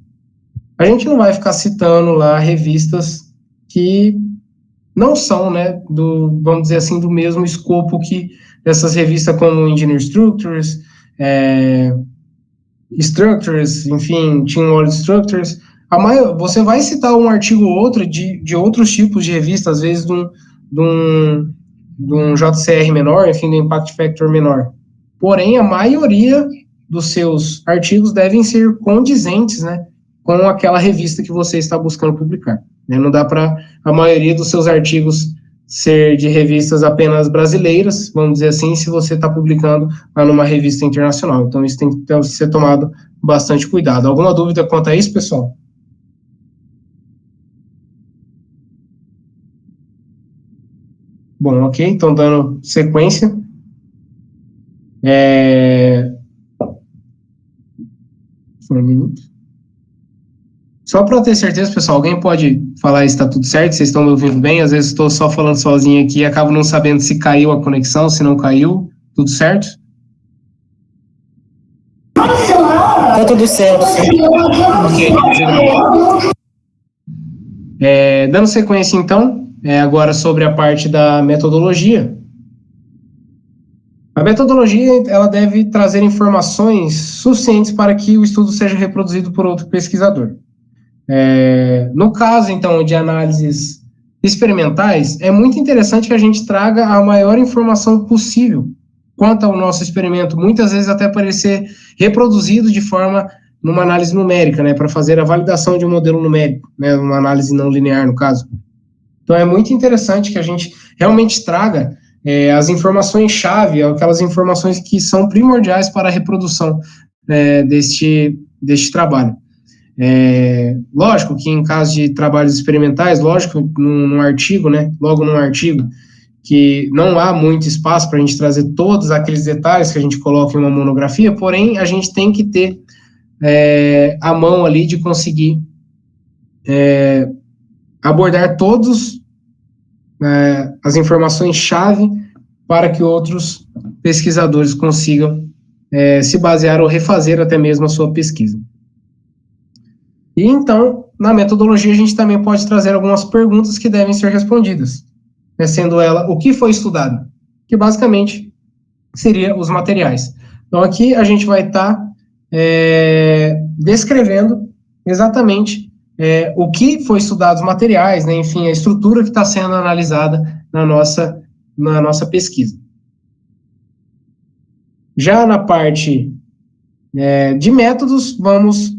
S1: a gente não vai ficar citando lá revistas que não são, né, vamos dizer assim, do mesmo escopo que essas revistas como Engineer Structures, Structures, enfim, Team World Structures. Você vai citar um artigo ou outro de outros tipos de revista, às vezes de um JCR menor, enfim, do Impact Factor menor. Porém, a maioria dos seus artigos devem ser condizentes, né, com aquela revista que você está buscando publicar. Não dá para a maioria dos seus artigos ser de revistas apenas brasileiras, vamos dizer assim, se você está publicando numa revista internacional. Então, isso tem que ser tomado bastante cuidado. Alguma dúvida quanto a isso, pessoal? Bom, ok, então dando sequência. Só um minuto. Só para ter certeza, pessoal, alguém pode falar se está tudo certo? Vocês estão me ouvindo bem? Às vezes estou só falando sozinho aqui e acabo não sabendo se caiu a conexão, se não caiu. Tudo certo?
S2: Tá tudo certo.
S1: Ok. Dando sequência, então, agora sobre a parte da metodologia. A metodologia ela deve trazer informações suficientes para que o estudo seja reproduzido por outro pesquisador. No caso, então, de análises experimentais, é muito interessante que a gente traga a maior informação possível quanto ao nosso experimento, muitas vezes até para ele ser reproduzido de forma numa análise numérica, né, para fazer a validação de um modelo numérico, né, uma análise não linear, no caso. Então, é muito interessante que a gente realmente traga as informações-chave, aquelas informações que são primordiais para a reprodução deste trabalho. Lógico que em caso de trabalhos experimentais, lógico, num artigo, né, logo num artigo, que não há muito espaço para a gente trazer todos aqueles detalhes que a gente coloca em uma monografia, porém, a gente tem que ter a mão ali de conseguir abordar todos as informações-chave para que outros pesquisadores consigam se basear ou refazer até mesmo a sua pesquisa. E então, na metodologia, a gente também pode trazer algumas perguntas que devem ser respondidas, né, sendo ela o que foi estudado, que basicamente seria os materiais. Então, aqui a gente vai estar descrevendo exatamente o que foi estudado, os materiais, né, enfim, a estrutura que está sendo analisada na nossa pesquisa. Já na parte de métodos, vamos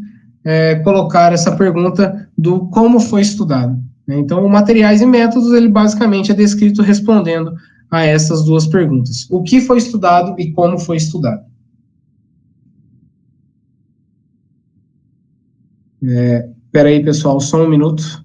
S1: colocar essa pergunta do como foi estudado. Né? Então, materiais e métodos, ele basicamente é descrito respondendo a essas duas perguntas. O que foi estudado e como foi estudado. Espera aí, pessoal, só um minuto.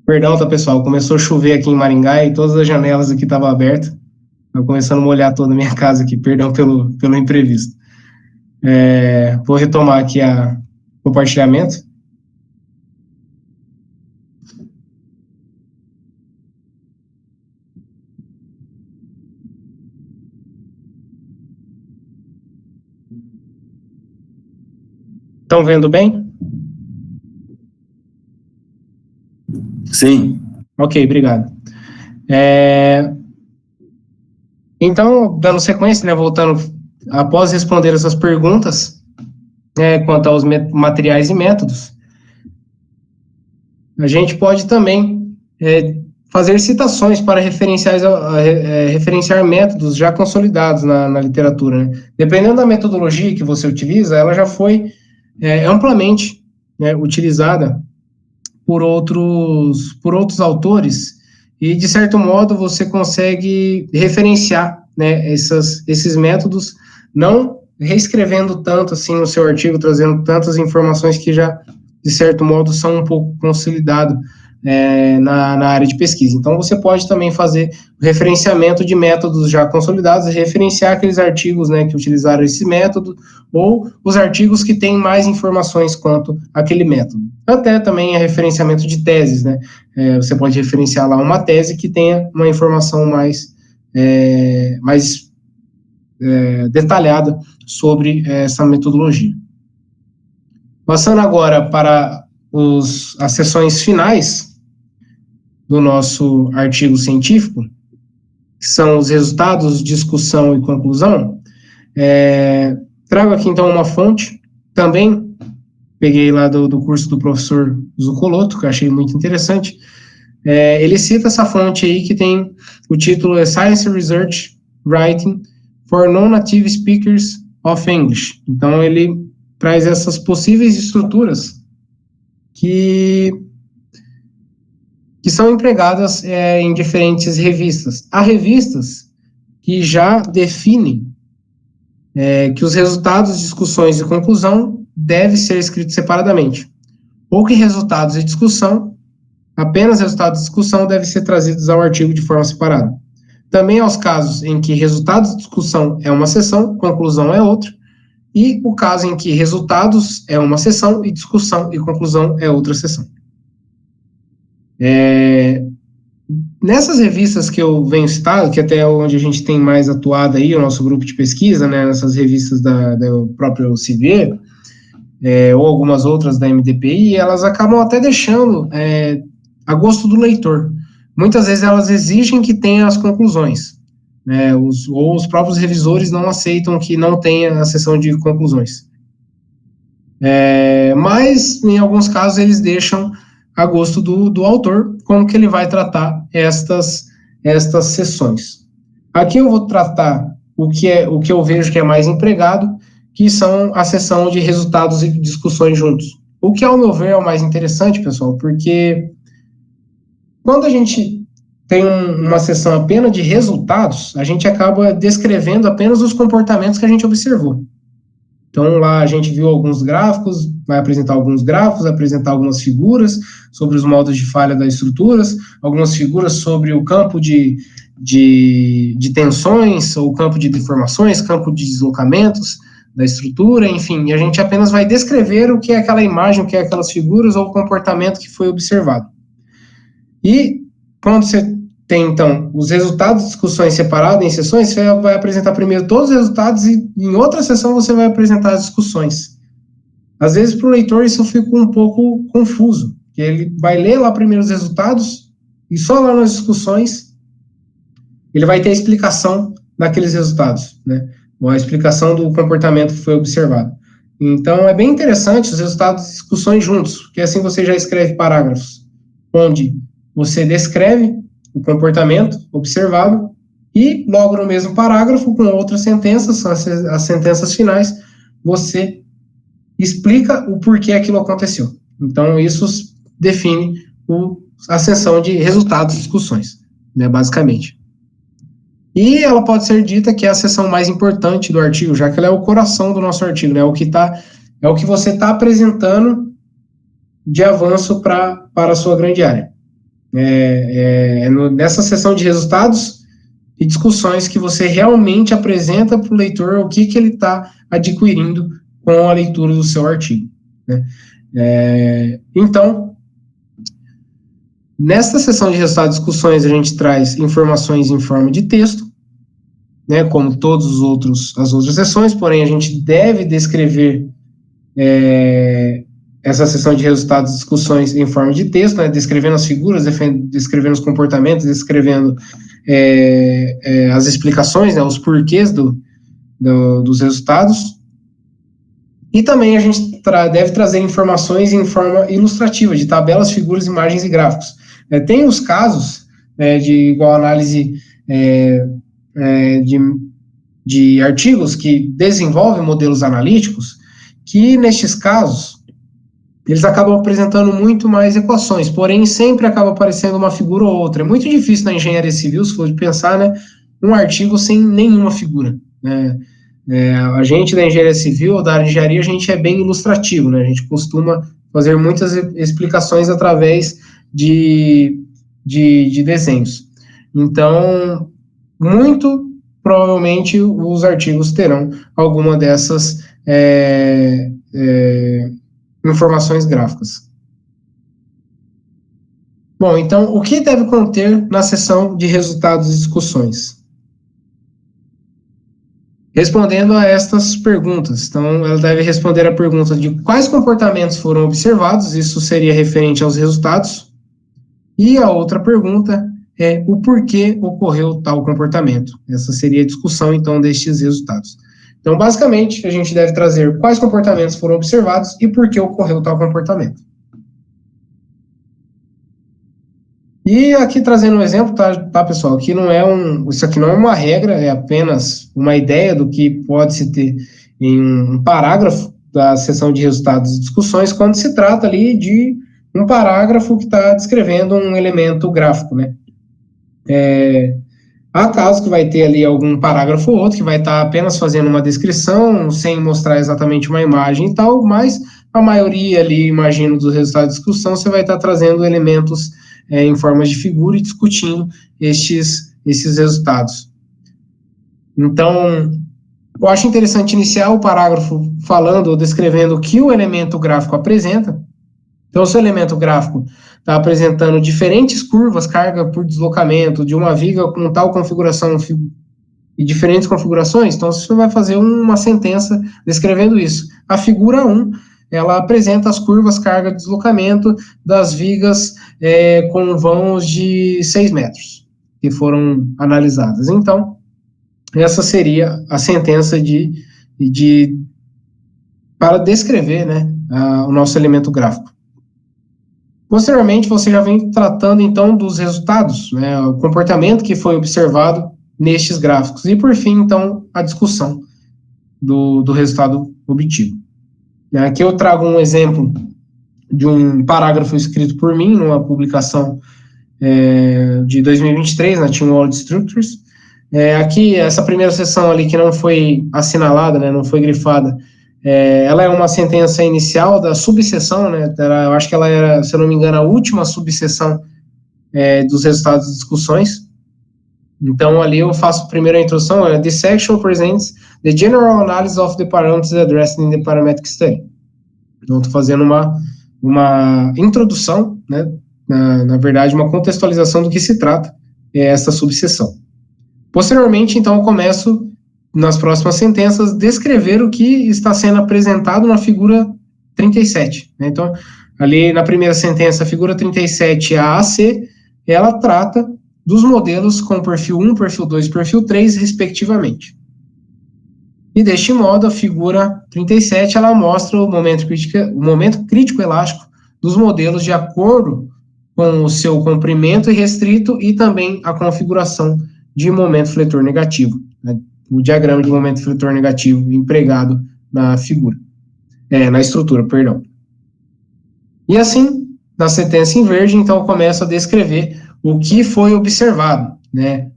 S1: Perdão, tá, pessoal? Começou a chover aqui em Maringá e todas as janelas aqui estavam abertas. Tá começando a molhar toda a minha casa aqui. Perdão pelo imprevisto. Vou retomar aqui o compartilhamento. Estão vendo bem?
S3: Sim.
S1: Ok, obrigado. Então, dando sequência, né, voltando, após responder essas perguntas, quanto aos materiais e métodos, a gente pode também fazer citações para referenciar métodos já consolidados na literatura, né? Dependendo da metodologia que você utiliza, ela já foi amplamente, né, utilizada por outros autores, e, de certo modo, você consegue referenciar, né, esses métodos, não reescrevendo tanto assim no seu artigo, trazendo tantas informações que já, de certo modo, são um pouco consolidados na área de pesquisa. Então, você pode também fazer o referenciamento de métodos já consolidados, referenciar aqueles artigos, né, que utilizaram esse método, ou os artigos que têm mais informações quanto àquele método. Até também referenciamento de teses, né? Você pode referenciar lá uma tese que tenha uma informação mais detalhada sobre essa metodologia. Passando agora para as seções finais do nosso artigo científico, que são os resultados, discussão e conclusão, trago aqui então uma fonte, também peguei lá do curso do professor Zucoloto, que eu achei muito interessante. Ele cita essa fonte aí que tem o título Science Research Writing for Non-Native Speakers of English. Então, ele traz essas possíveis estruturas que são empregadas em diferentes revistas. Há revistas que já definem que os resultados, discussões e conclusão devem ser escritos separadamente, ou que resultados e discussão, apenas resultados de discussão, devem ser trazidos ao artigo de forma separada. Também há os casos em que resultados de discussão é uma seção, conclusão é outra, e o caso em que resultados é uma seção e discussão e conclusão é outra seção. Nessas revistas que eu venho citado, que até é onde a gente tem mais atuado aí, o nosso grupo de pesquisa, né, nessas revistas do próprio CIVE, ou algumas outras da MDPI, elas acabam até deixando a gosto do leitor. Muitas vezes elas exigem que tenha as conclusões, né, ou os próprios revisores não aceitam que não tenha a seção de conclusões. Mas, em alguns casos, eles deixam a gosto do autor como que ele vai tratar estas seções. Aqui eu vou tratar o que eu vejo que é mais empregado, que são a seção de resultados e discussões juntos. O que, ao meu ver, é o mais interessante, pessoal, porque quando a gente tem uma seção apenas de resultados, a gente acaba descrevendo apenas os comportamentos que a gente observou. Então, lá a gente viu alguns gráficos, vai apresentar alguns gráficos, apresentar algumas figuras sobre os modos de falha das estruturas, algumas figuras sobre o campo de tensões, ou campo de deformações, campo de deslocamentos da estrutura, enfim, e a gente apenas vai descrever o que é aquela imagem, o que é aquelas figuras, ou o comportamento que foi observado. E quando você tem, então, os resultados de discussões separados em sessões, você vai apresentar primeiro todos os resultados e em outra sessão você vai apresentar as discussões. Às vezes, para o leitor, isso fica um pouco confuso, porque ele vai ler lá primeiro os resultados e só lá nas discussões ele vai ter a explicação daqueles resultados, né? Ou a explicação do comportamento que foi observado. Então, é bem interessante os resultados de discussões juntos, porque assim você já escreve parágrafos, onde você descreve o comportamento observado e, logo no mesmo parágrafo, com outras sentenças, as sentenças finais, você explica o porquê aquilo aconteceu. Então, isso define a seção de resultados e discussões, né, basicamente. E ela pode ser dita que é a seção mais importante do artigo, já que ela é o coração do nosso artigo, né, é o que você está apresentando de avanço para a sua grande área. nessa seção de resultados e discussões que você realmente apresenta para o leitor o que ele está adquirindo com a leitura do seu artigo, né? Então, nesta seção de resultados e discussões, a gente traz informações em forma de texto, né, como todas as outras sessões, porém a gente deve descrever essa sessão de resultados e discussões em forma de texto, né, descrevendo as figuras, descrevendo os comportamentos, descrevendo as explicações, né, os porquês dos resultados. E também a gente deve trazer informações em forma ilustrativa, de tabelas, figuras, imagens e gráficos. Tem os casos de igual análise de artigos que desenvolvem modelos analíticos, que nestes casos eles acabam apresentando muito mais equações, porém sempre acaba aparecendo uma figura ou outra. É muito difícil na engenharia civil, se for pensar, né, um artigo sem nenhuma figura, né? A gente da engenharia civil ou da engenharia, a gente é bem ilustrativo, né? A gente costuma fazer muitas explicações através de desenhos. Então, muito provavelmente os artigos terão alguma dessas informações gráficas. Bom, então, o que deve conter na seção de resultados e discussões? Respondendo a estas perguntas. Então, ela deve responder a pergunta de quais comportamentos foram observados, isso seria referente aos resultados. E a outra pergunta é o porquê ocorreu tal comportamento. Essa seria a discussão, então, destes resultados. Então, basicamente, a gente deve trazer quais comportamentos foram observados e por que ocorreu tal comportamento. E aqui trazendo um exemplo, tá, pessoal? Aqui isso aqui não é uma regra, é apenas uma ideia do que pode se ter em um parágrafo da seção de resultados e discussões, quando se trata ali de um parágrafo que está descrevendo um elemento gráfico, né? Há casos que vai ter ali algum parágrafo ou outro que vai estar apenas fazendo uma descrição, sem mostrar exatamente uma imagem e tal, mas a maioria ali, imagino, dos resultados de discussão, você vai estar trazendo elementos em formas de figura e discutindo esses resultados. Então, eu acho interessante iniciar o parágrafo falando ou descrevendo o que o elemento gráfico apresenta. Então, se o elemento gráfico está apresentando diferentes curvas, carga por deslocamento, de uma viga com tal configuração e diferentes configurações, então você vai fazer uma sentença descrevendo isso. A figura 1, ela apresenta as curvas, carga, deslocamento das vigas com vãos de 6 metros, que foram analisadas. Então, essa seria a sentença para descrever, né, o nosso elemento gráfico. Posteriormente, você já vem tratando, então, dos resultados, né, o comportamento que foi observado nestes gráficos. E, por fim, então, a discussão do resultado obtido. Aqui eu trago um exemplo de um parágrafo escrito por mim, numa publicação de 2023, na Team World Structures. Aqui, essa primeira seção ali que não foi assinalada, né, não foi grifada, ela é uma sentença inicial da subseção, né, eu acho que ela era, se eu não me engano, a última subseção dos resultados de discussões. Então, ali eu faço primeiro a introdução, this section presents the general analysis of the parameters addressed in the parametric study. Então, estou fazendo uma introdução, né, na verdade, uma contextualização do que se trata essa subseção. Posteriormente, então, eu começo, nas próximas sentenças, descrever o que está sendo apresentado na figura 37. Né? Então, ali na primeira sentença, a figura 37, a AC, ela trata dos modelos com perfil 1, perfil 2 e perfil 3, respectivamente. E deste modo, a figura 37, ela mostra o momento crítico elástico dos modelos de acordo com o seu comprimento e restrito e também a configuração de momento fletor negativo, né? O diagrama de momento fletor negativo empregado na figura, na estrutura, perdão. E assim, na sentença em verde, então, eu começo a descrever o que foi observado, né,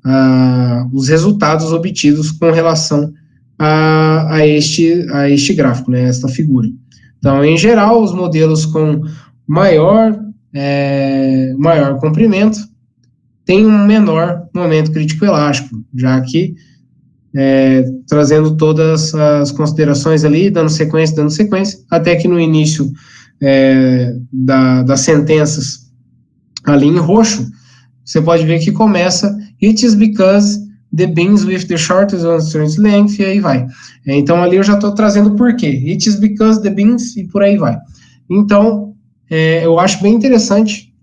S1: os resultados obtidos com relação a este gráfico, né, esta figura. Então, em geral, os modelos com maior maior comprimento tem um menor momento crítico elástico, já que trazendo todas as considerações ali, dando sequência, até que no início das sentenças ali em roxo, você pode ver que começa "It is because the beams with the shortest uncertain length", e aí vai. Então ali eu já estou trazendo o porquê. "It is because the beams", e por aí vai. Então, eu acho bem interessante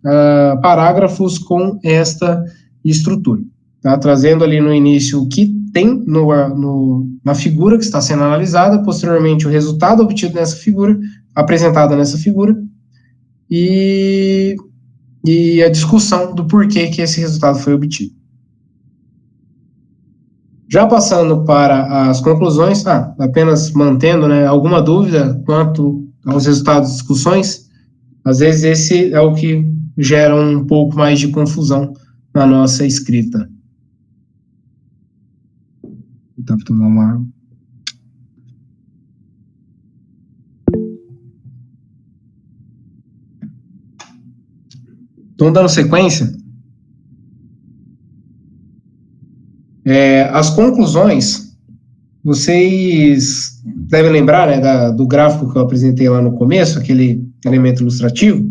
S1: parágrafos com esta estrutura. Tá? Trazendo ali no início o que tem na figura que está sendo analisada, posteriormente o resultado obtido nessa figura, apresentado nessa figura, e a discussão do porquê que esse resultado foi obtido. Já passando para as conclusões, apenas mantendo, alguma dúvida quanto aos resultados de discussões, às vezes esse é o que gera um pouco mais de confusão na nossa escrita. Vou tomar uma água. Então, dando sequência, as conclusões, vocês devem lembrar do gráfico que eu apresentei lá no começo, aquele elemento ilustrativo,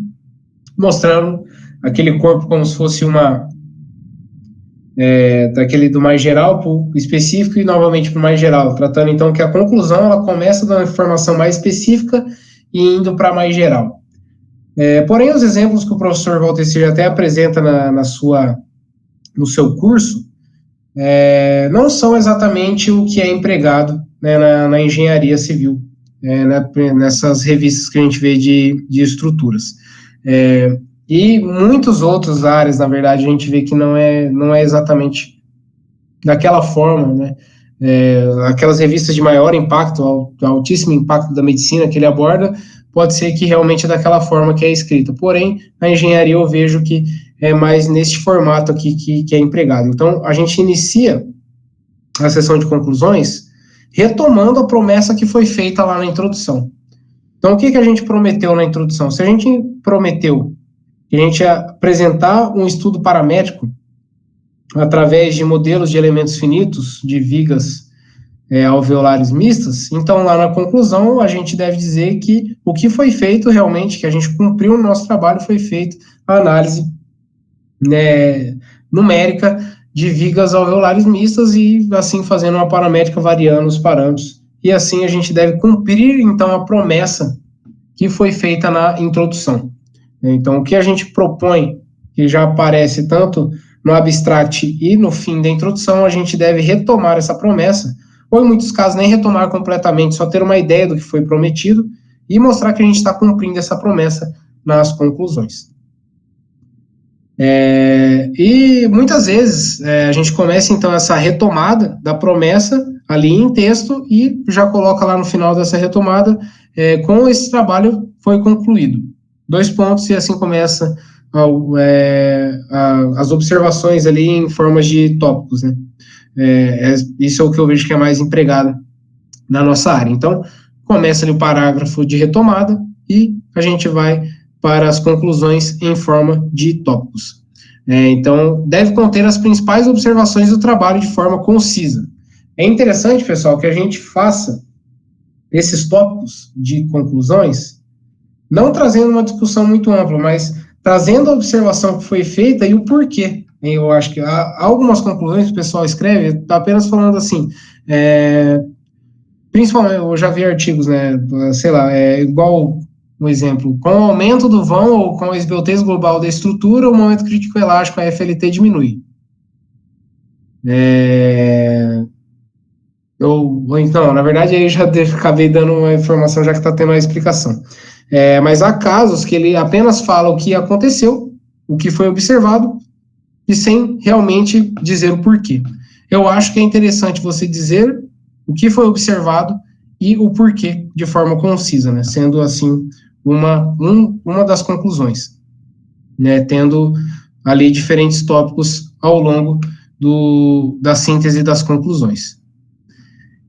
S1: mostrando aquele corpo como se fosse daquele do mais geral para o específico e novamente para o mais geral, tratando então que a conclusão ela começa da informação mais específica e indo para mais geral. Porém, os exemplos que o professor Valtecir até apresenta no seu curso não são exatamente o que é empregado na engenharia civil, nessas revistas que a gente vê de estruturas. E muitas outras áreas, na verdade, a gente vê que não é exatamente daquela forma, aquelas revistas de maior impacto, altíssimo impacto da medicina que ele aborda, pode ser que realmente é daquela forma que é escrita. Porém, a engenharia eu vejo que é mais neste formato aqui que é empregado. Então, a gente inicia a sessão de conclusões retomando a promessa que foi feita lá na introdução. Então, o que a gente prometeu na introdução? Se a gente prometeu que a gente ia apresentar um estudo paramétrico através de modelos de elementos finitos, de vigas alveolares mistas, então lá na conclusão a gente deve dizer que o que foi feito realmente, que a gente cumpriu o nosso trabalho, foi feito a análise numérica de vigas alveolares mistas e assim fazendo uma paramétrica variando os parâmetros. E assim a gente deve cumprir então a promessa que foi feita na introdução. Então o que a gente propõe, que já aparece tanto no abstract e no fim da introdução, a gente deve retomar essa promessa, ou em muitos casos nem retomar completamente, só ter uma ideia do que foi prometido e mostrar que a gente está cumprindo essa promessa nas conclusões. E muitas vezes a gente começa então essa retomada da promessa ali em texto e já coloca lá no final dessa retomada com esse trabalho foi concluído. 2 pontos e assim começa as observações ali em formas de tópicos, isso é o que eu vejo que é mais empregado na nossa área. Então, começa ali o parágrafo de retomada e a gente vai para as conclusões em forma de tópicos. Então, deve conter as principais observações do trabalho de forma concisa. É interessante, pessoal, que a gente faça esses tópicos de conclusões, não trazendo uma discussão muito ampla, mas trazendo a observação que foi feita e o porquê. Eu acho que há algumas conclusões que o pessoal escreve, apenas falando assim, principalmente, eu já vi artigos, sei lá, igual um exemplo, com o aumento do vão ou com a esbeltez global da estrutura, o momento crítico elástico, a FLT, diminui. Ou então, na verdade, aí já acabei dando uma informação, já que está tendo a explicação. Mas há casos que ele apenas fala o que aconteceu, o que foi observado, e sem realmente dizer o porquê. Eu acho que é interessante você dizer o que foi observado e o porquê de forma concisa, sendo assim uma das conclusões, tendo ali diferentes tópicos ao longo da síntese das conclusões.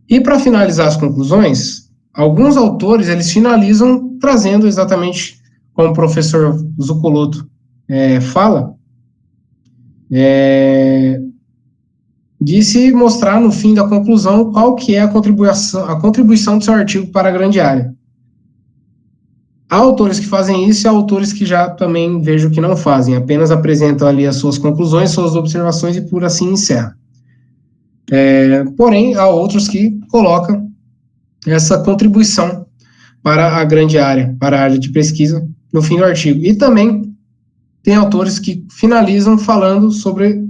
S1: E para finalizar as conclusões, alguns autores eles finalizam trazendo exatamente como o professor Zucoloto fala, de se mostrar no fim da conclusão qual que é a contribuição do seu artigo para a grande área. Há autores que fazem isso e há autores que já também vejo que não fazem, apenas apresentam ali as suas conclusões, suas observações e por assim encerra. Porém, há outros que colocam essa contribuição para a grande área, para a área de pesquisa no fim do artigo. E também tem autores que finalizam falando sobre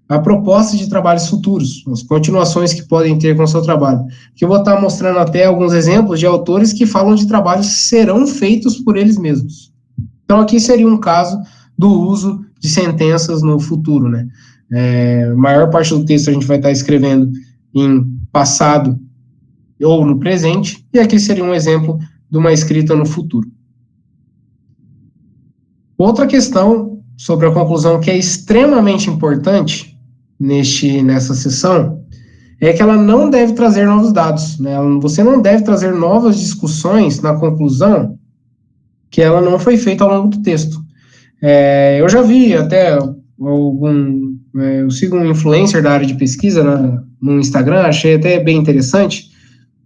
S1: a proposta de trabalhos futuros, as continuações que podem ter com o seu trabalho. Que eu vou estar mostrando até alguns exemplos de autores que falam de trabalhos que serão feitos por eles mesmos. Então, aqui seria um caso do uso de sentenças no futuro, né? A maior parte do texto a gente vai estar escrevendo em passado ou no presente, e aqui seria um exemplo de uma escrita no futuro. Outra questão sobre a conclusão que é extremamente importante nessa sessão é que ela não deve trazer novos dados, né? Você não deve trazer novas discussões na conclusão que ela não foi feita ao longo do texto. Eu já vi até eu sigo um influencer da área de pesquisa no Instagram, achei até bem interessante.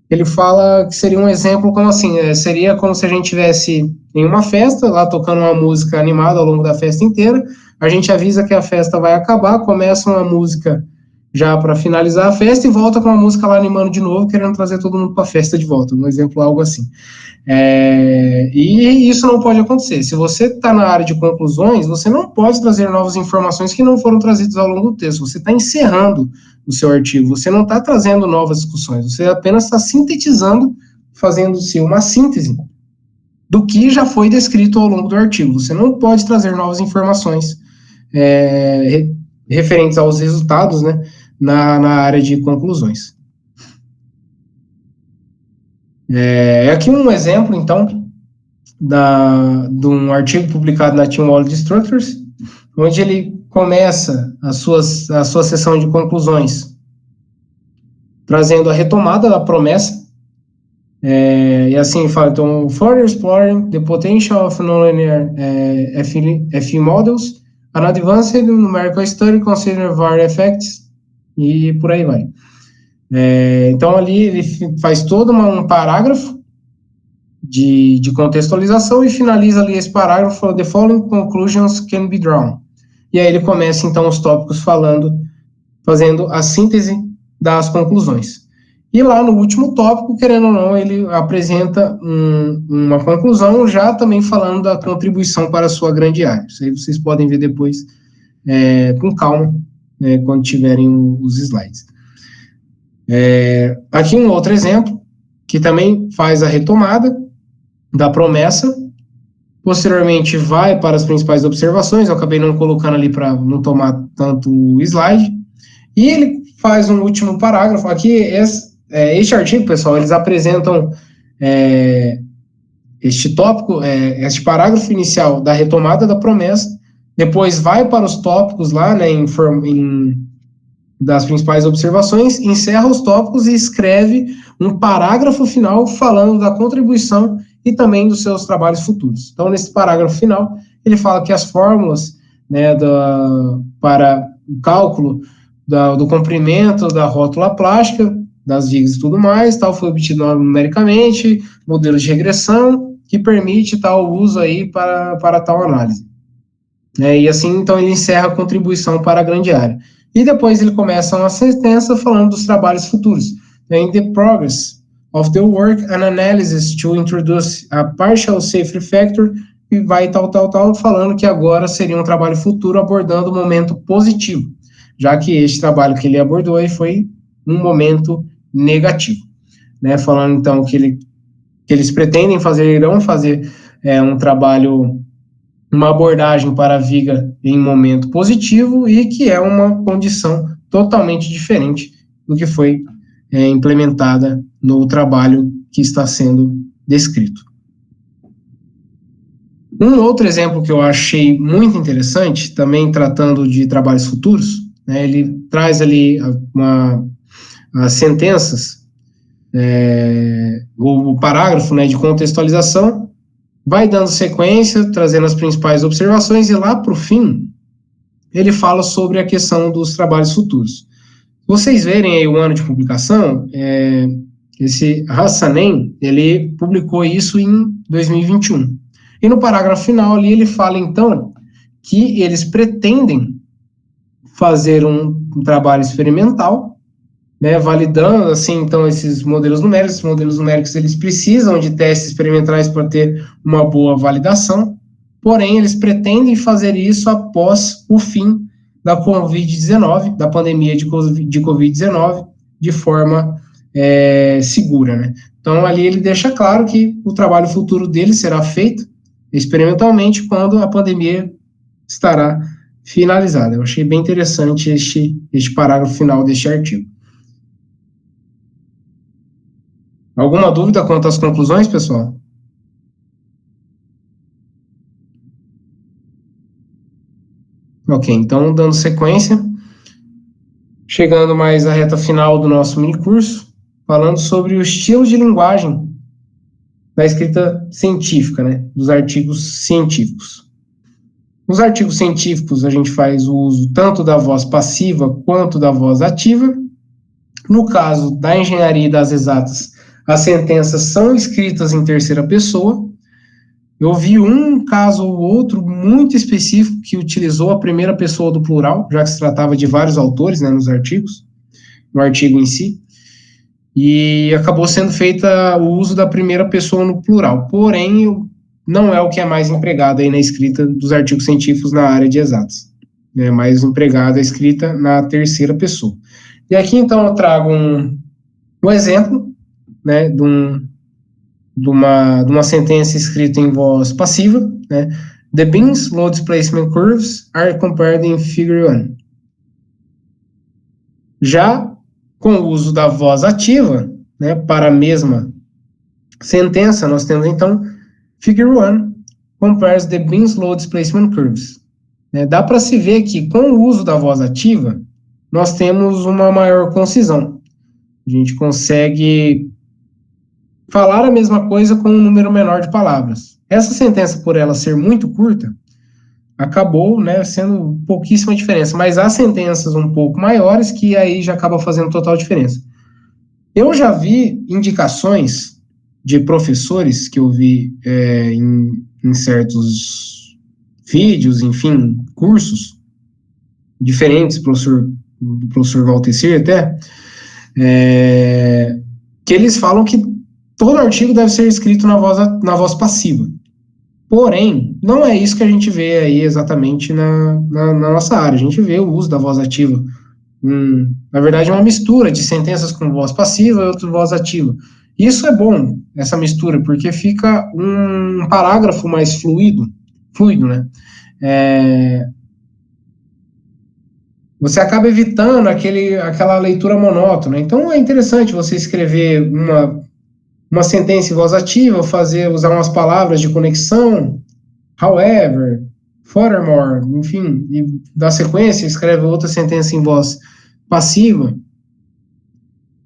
S1: Ele fala que seria um exemplo como assim, seria como se a gente estivesse em uma festa, lá tocando uma música animada ao longo da festa inteira, a gente avisa que a festa vai acabar, começa uma música já para finalizar a festa e volta com uma música lá animando de novo, querendo trazer todo mundo para a festa de volta, um exemplo algo assim. E isso não pode acontecer. Se você está na área de conclusões, você não pode trazer novas informações que não foram trazidas ao longo do texto, você está encerrando o seu artigo, você não está trazendo novas discussões, você apenas está sintetizando, fazendo-se uma síntese do que já foi descrito ao longo do artigo. Você não pode trazer novas informações referentes aos resultados, né, na área de conclusões. Aqui um exemplo, então, de um artigo publicado na Teamology Structures, onde ele começa a sua sessão de conclusões trazendo a retomada da promessa, e assim fala, então, further exploring the potential of nonlinear FE models, an advanced numerical study considering varied effects, e por aí vai. Então, ali ele faz todo um parágrafo de contextualização e finaliza ali esse parágrafo falando, the following conclusions can be drawn. E aí ele começa, então, os tópicos fazendo a síntese das conclusões. E lá no último tópico, querendo ou não, ele apresenta uma conclusão, já também falando da contribuição para a sua grande área. Isso aí vocês podem ver depois com calma, quando tiverem os slides. Aqui um outro exemplo, que também faz a retomada da promessa, posteriormente vai para as principais observações, eu acabei não colocando ali para não tomar tanto o slide, e ele faz um último parágrafo. Aqui, este artigo, pessoal, eles apresentam este tópico, este parágrafo inicial da retomada da promessa, depois vai para os tópicos lá, né, das principais observações, encerra os tópicos e escreve um parágrafo final falando da contribuição e também dos seus trabalhos futuros. Então, nesse parágrafo final, ele fala que as fórmulas, né, para o cálculo do comprimento da rótula plástica, das vigas e tudo mais, tal, foi obtido numericamente, modelo de regressão, que permite tal uso aí para tal análise. E assim, então, ele encerra a contribuição para a grande área. E depois ele começa uma sentença falando dos trabalhos futuros. In the progress of the work, an analysis to introduce a partial safety factor, e vai tal, falando que agora seria um trabalho futuro abordando o momento positivo, já que este trabalho que ele abordou aí foi um momento negativo. Né? Falando, então, que eles pretendem irão fazer um trabalho, uma abordagem para a viga em momento positivo e que é uma condição totalmente diferente do que foi implementada no trabalho que está sendo descrito. Um outro exemplo que eu achei muito interessante, também tratando de trabalhos futuros, né, ele traz ali as sentenças, o parágrafo, né, de contextualização, vai dando sequência, trazendo as principais observações, e lá para o fim, ele fala sobre a questão dos trabalhos futuros. Vocês verem aí o ano de publicação, esse Hassanein, ele publicou isso em 2021. E no parágrafo final ali ele fala, então, que eles pretendem fazer um trabalho experimental, né, validando, assim, então, esses modelos numéricos. Esses modelos numéricos, eles precisam de testes experimentais para ter uma boa validação, porém, eles pretendem fazer isso após o fim da Covid-19, da pandemia de Covid-19, de forma segura, né? Então, ali ele deixa claro que o trabalho futuro dele será feito experimentalmente quando a pandemia estará finalizada. Eu achei bem interessante este parágrafo final deste artigo. Alguma dúvida quanto às conclusões, pessoal? Ok, então, dando sequência, chegando mais à reta final do nosso minicurso, falando sobre o estilo de linguagem da escrita científica, né, dos artigos científicos. Nos artigos científicos, a gente faz o uso tanto da voz passiva quanto da voz ativa. No caso da engenharia e das exatas, as sentenças são escritas em terceira pessoa. Eu vi um caso ou outro muito específico que utilizou a primeira pessoa do plural, já que se tratava de vários autores, né, nos artigos, no artigo em si, e acabou sendo feita o uso da primeira pessoa no plural. Porém, não é o que é mais empregado aí na escrita dos artigos científicos na área de exatas. É mais empregada a escrita na terceira pessoa. E aqui, então, eu trago um exemplo, né, de uma sentença escrita em voz passiva, né? The beans load displacement curves are compared in figure 1. Já com o uso da voz ativa, né, para a mesma sentença, nós temos, então, figure 1 compares the beans load displacement curves. Dá para se ver que, com o uso da voz ativa, nós temos uma maior concisão. A gente consegue falar a mesma coisa com um número menor de palavras. Essa sentença, por ela ser muito curta, acabou, né, sendo pouquíssima diferença, mas há sentenças um pouco maiores que aí já acaba fazendo total diferença. Eu já vi indicações de professores que eu vi em certos vídeos, enfim, cursos diferentes, do professor Valtecir até, que eles falam que todo artigo deve ser escrito na voz passiva. Porém, não é isso que a gente vê aí exatamente na nossa área. A gente vê o uso da voz ativa. Na verdade, é uma mistura de sentenças com voz passiva e outra voz ativa. Isso é bom, essa mistura, porque fica um parágrafo mais fluido, né? Você acaba evitando aquela leitura monótona. Então, é interessante você escrever uma sentença em voz ativa, usar umas palavras de conexão, however, furthermore, enfim, e da sequência escreve outra sentença em voz passiva.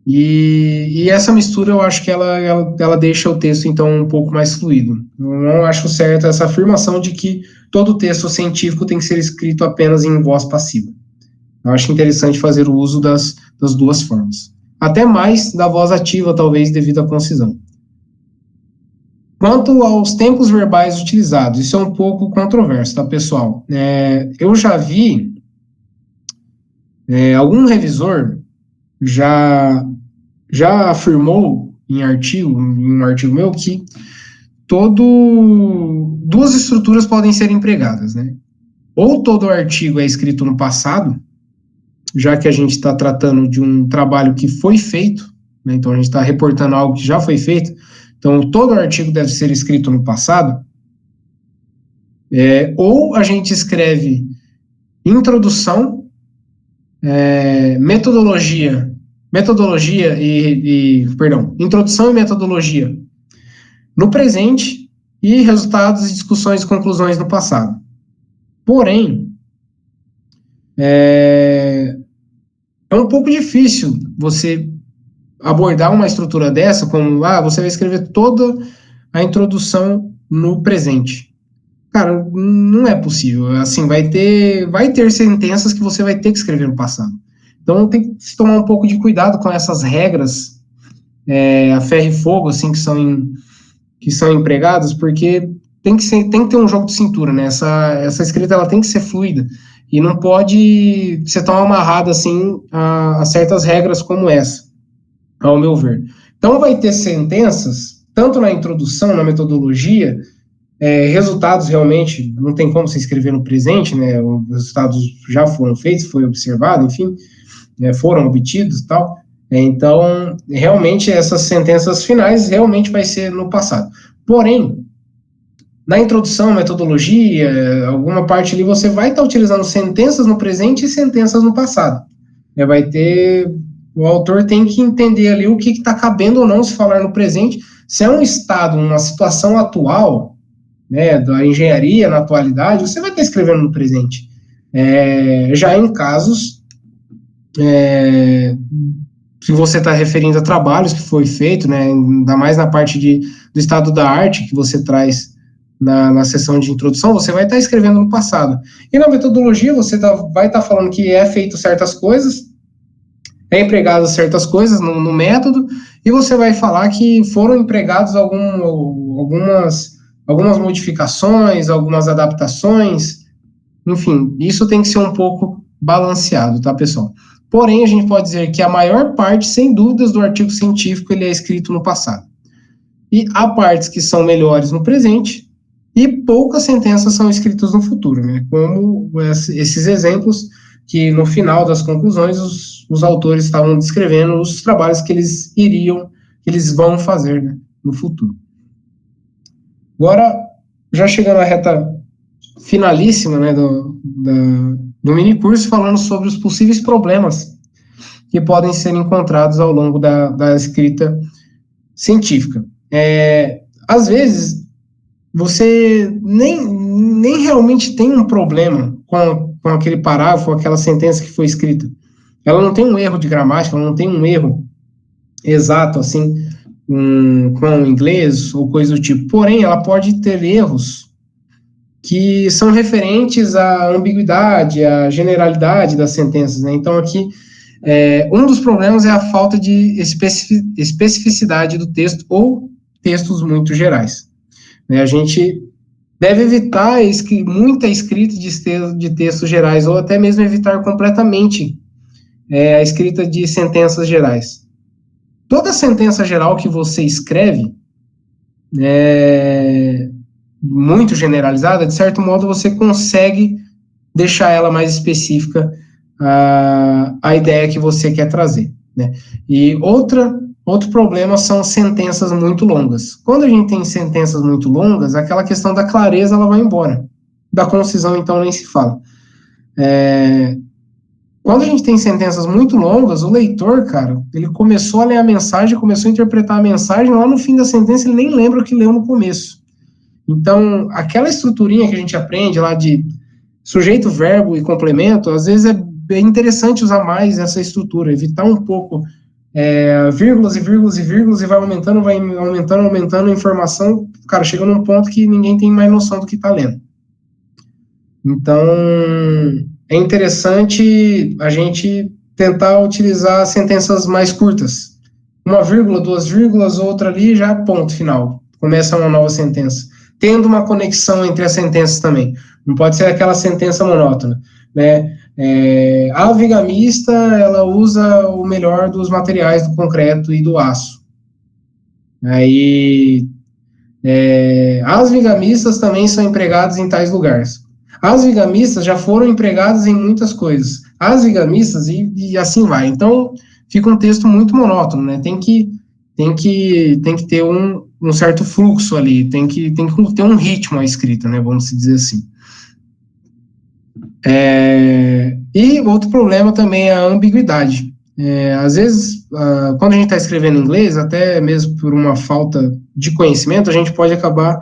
S1: E essa mistura eu acho que ela deixa o texto, então, um pouco mais fluido. Eu não acho certo essa afirmação de que todo texto científico tem que ser escrito apenas em voz passiva. Eu acho interessante fazer o uso das duas formas. Até mais da voz ativa, talvez, devido à concisão. Quanto aos tempos verbais utilizados, isso é um pouco controverso, tá, pessoal? Eu já vi algum revisor já afirmou em um artigo meu, que duas estruturas podem ser empregadas, né? Ou todo artigo é escrito no passado, já que a gente está tratando de um trabalho que foi feito, né? Então a gente está reportando algo que já foi feito, então todo artigo deve ser escrito no passado, ou a gente escreve introdução, introdução e metodologia no presente e resultados, discussões e conclusões no passado. Porém, é um pouco difícil você abordar uma estrutura dessa, como, você vai escrever toda a introdução no presente. Cara, não é possível. Assim, vai ter sentenças que você vai ter que escrever no passado. Então tem que se tomar um pouco de cuidado com essas regras, a ferro e fogo, assim, que são empregadas, porque tem que ter um jogo de cintura, né? Essa escrita ela tem que ser fluida e não pode ser tão amarrada assim a certas regras como essa, ao meu ver. Então vai ter sentenças, tanto na introdução, na metodologia, resultados realmente, não tem como se escrever no presente, né? Os resultados já foram feitos, foi observado, enfim, foram obtidos e tal. Então, realmente, essas sentenças finais realmente vai ser no passado. Porém, na introdução, metodologia, alguma parte ali, você vai estar utilizando sentenças no presente e sentenças no passado. O autor tem que entender ali o que está cabendo ou não se falar no presente. Se é um estado, uma situação atual, né, da engenharia na atualidade, você vai estar escrevendo no presente. Já em casos que você está referindo a trabalhos que foi feito, né, ainda mais na parte do estado da arte que você traz na sessão de introdução, você vai estar escrevendo no passado. E na metodologia você vai estar falando que feito certas coisas, empregado certas coisas no método, e você vai falar que foram empregados algumas modificações, algumas adaptações, enfim, isso tem que ser um pouco balanceado, tá, pessoal? Porém, a gente pode dizer que a maior parte, sem dúvidas, do artigo científico ele é escrito no passado. E há partes que são melhores no presente e poucas sentenças são escritas no futuro, né? Como esses exemplos que, no final das conclusões, os autores estavam descrevendo os trabalhos que eles vão fazer, né, no futuro. Agora, já chegando à reta finalíssima, né, do mini curso, falando sobre os possíveis problemas que podem ser encontrados ao longo da escrita científica. Às vezes, você nem realmente tem um problema com aquele parágrafo, aquela sentença que foi escrita. Ela não tem um erro de gramática, ela não tem um erro exato, assim, com o inglês ou coisa do tipo. Porém, ela pode ter erros que são referentes à ambiguidade, à generalidade das sentenças, né? Então, aqui, um dos problemas é a falta de especificidade do texto ou textos muito gerais. A gente deve evitar muita escrita de textos gerais, ou até mesmo evitar completamente a escrita de sentenças gerais. Toda sentença geral que você escreve, muito generalizada, de certo modo você consegue deixar ela mais específica a ideia que você quer trazer, né? E outro problema são sentenças muito longas. Quando a gente tem sentenças muito longas, aquela questão da clareza ela vai embora. Da concisão, então, nem se fala. Quando a gente tem sentenças muito longas, o leitor, cara, ele começou a ler a mensagem, começou a interpretar a mensagem, lá no fim da sentença ele nem lembra o que leu no começo. Então, aquela estruturinha que a gente aprende lá de sujeito, verbo e complemento, às vezes é bem interessante usar mais essa estrutura, evitar um pouco vírgulas e vírgulas e vírgulas, e vai aumentando a informação, cara, chega num ponto que ninguém tem mais noção do que está lendo. Então, é interessante a gente tentar utilizar sentenças mais curtas. Uma vírgula, duas vírgulas, outra ali, já ponto final. Começa uma nova sentença. Tendo uma conexão entre as sentenças também. Não pode ser aquela sentença monótona, né? A vigamista, ela usa o melhor dos materiais do concreto e do aço. Aí, as vigamistas também são empregadas em tais lugares. As vigamistas já foram empregadas em muitas coisas. As vigamistas, e assim vai. Então, fica um texto muito monótono, né? Tem que ter um certo fluxo ali, tem que ter um ritmo à escrita, né? Vamos dizer assim. E outro problema também é a ambiguidade. Às vezes, quando a gente está escrevendo em inglês, até mesmo por uma falta de conhecimento, a gente pode acabar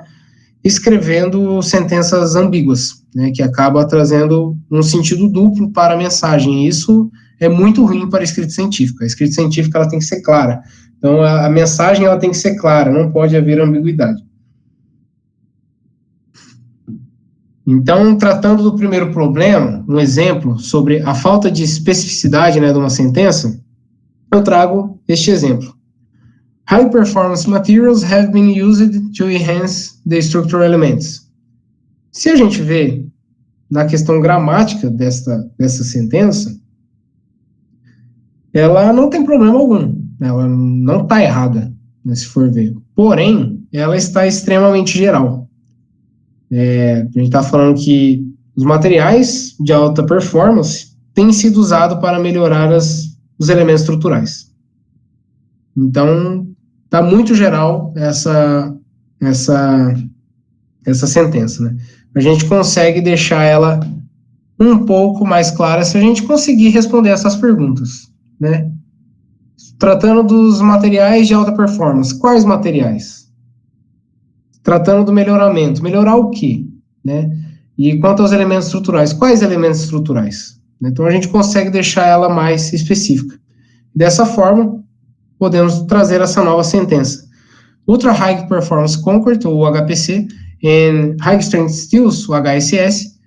S1: escrevendo sentenças ambíguas, né, que acaba trazendo um sentido duplo para a mensagem. E isso é muito ruim para a escrita científica. A escrita científica ela tem que ser clara. Então, a mensagem ela tem que ser clara, não pode haver ambiguidade. Então, tratando do primeiro problema, um exemplo sobre a falta de especificidade, né, de uma sentença, eu trago este exemplo. High performance materials have been used to enhance the structural elements. Se a gente vê na questão gramática dessa sentença, ela não tem problema algum, ela não está errada, né, se for ver. Porém, ela está extremamente geral. A gente está falando que os materiais de alta performance têm sido usados para melhorar os elementos estruturais. Então, está muito geral essa sentença, né? A gente consegue deixar ela um pouco mais clara se a gente conseguir responder essas perguntas, né? Tratando dos materiais de alta performance, quais materiais? Tratando do melhoramento, melhorar o quê, né? E quanto aos elementos estruturais, quais elementos estruturais? Então a gente consegue deixar ela mais específica. Dessa forma, podemos trazer essa nova sentença. Ultra High Performance Concrete, ou HPC, and High Strength Steels, o HSS,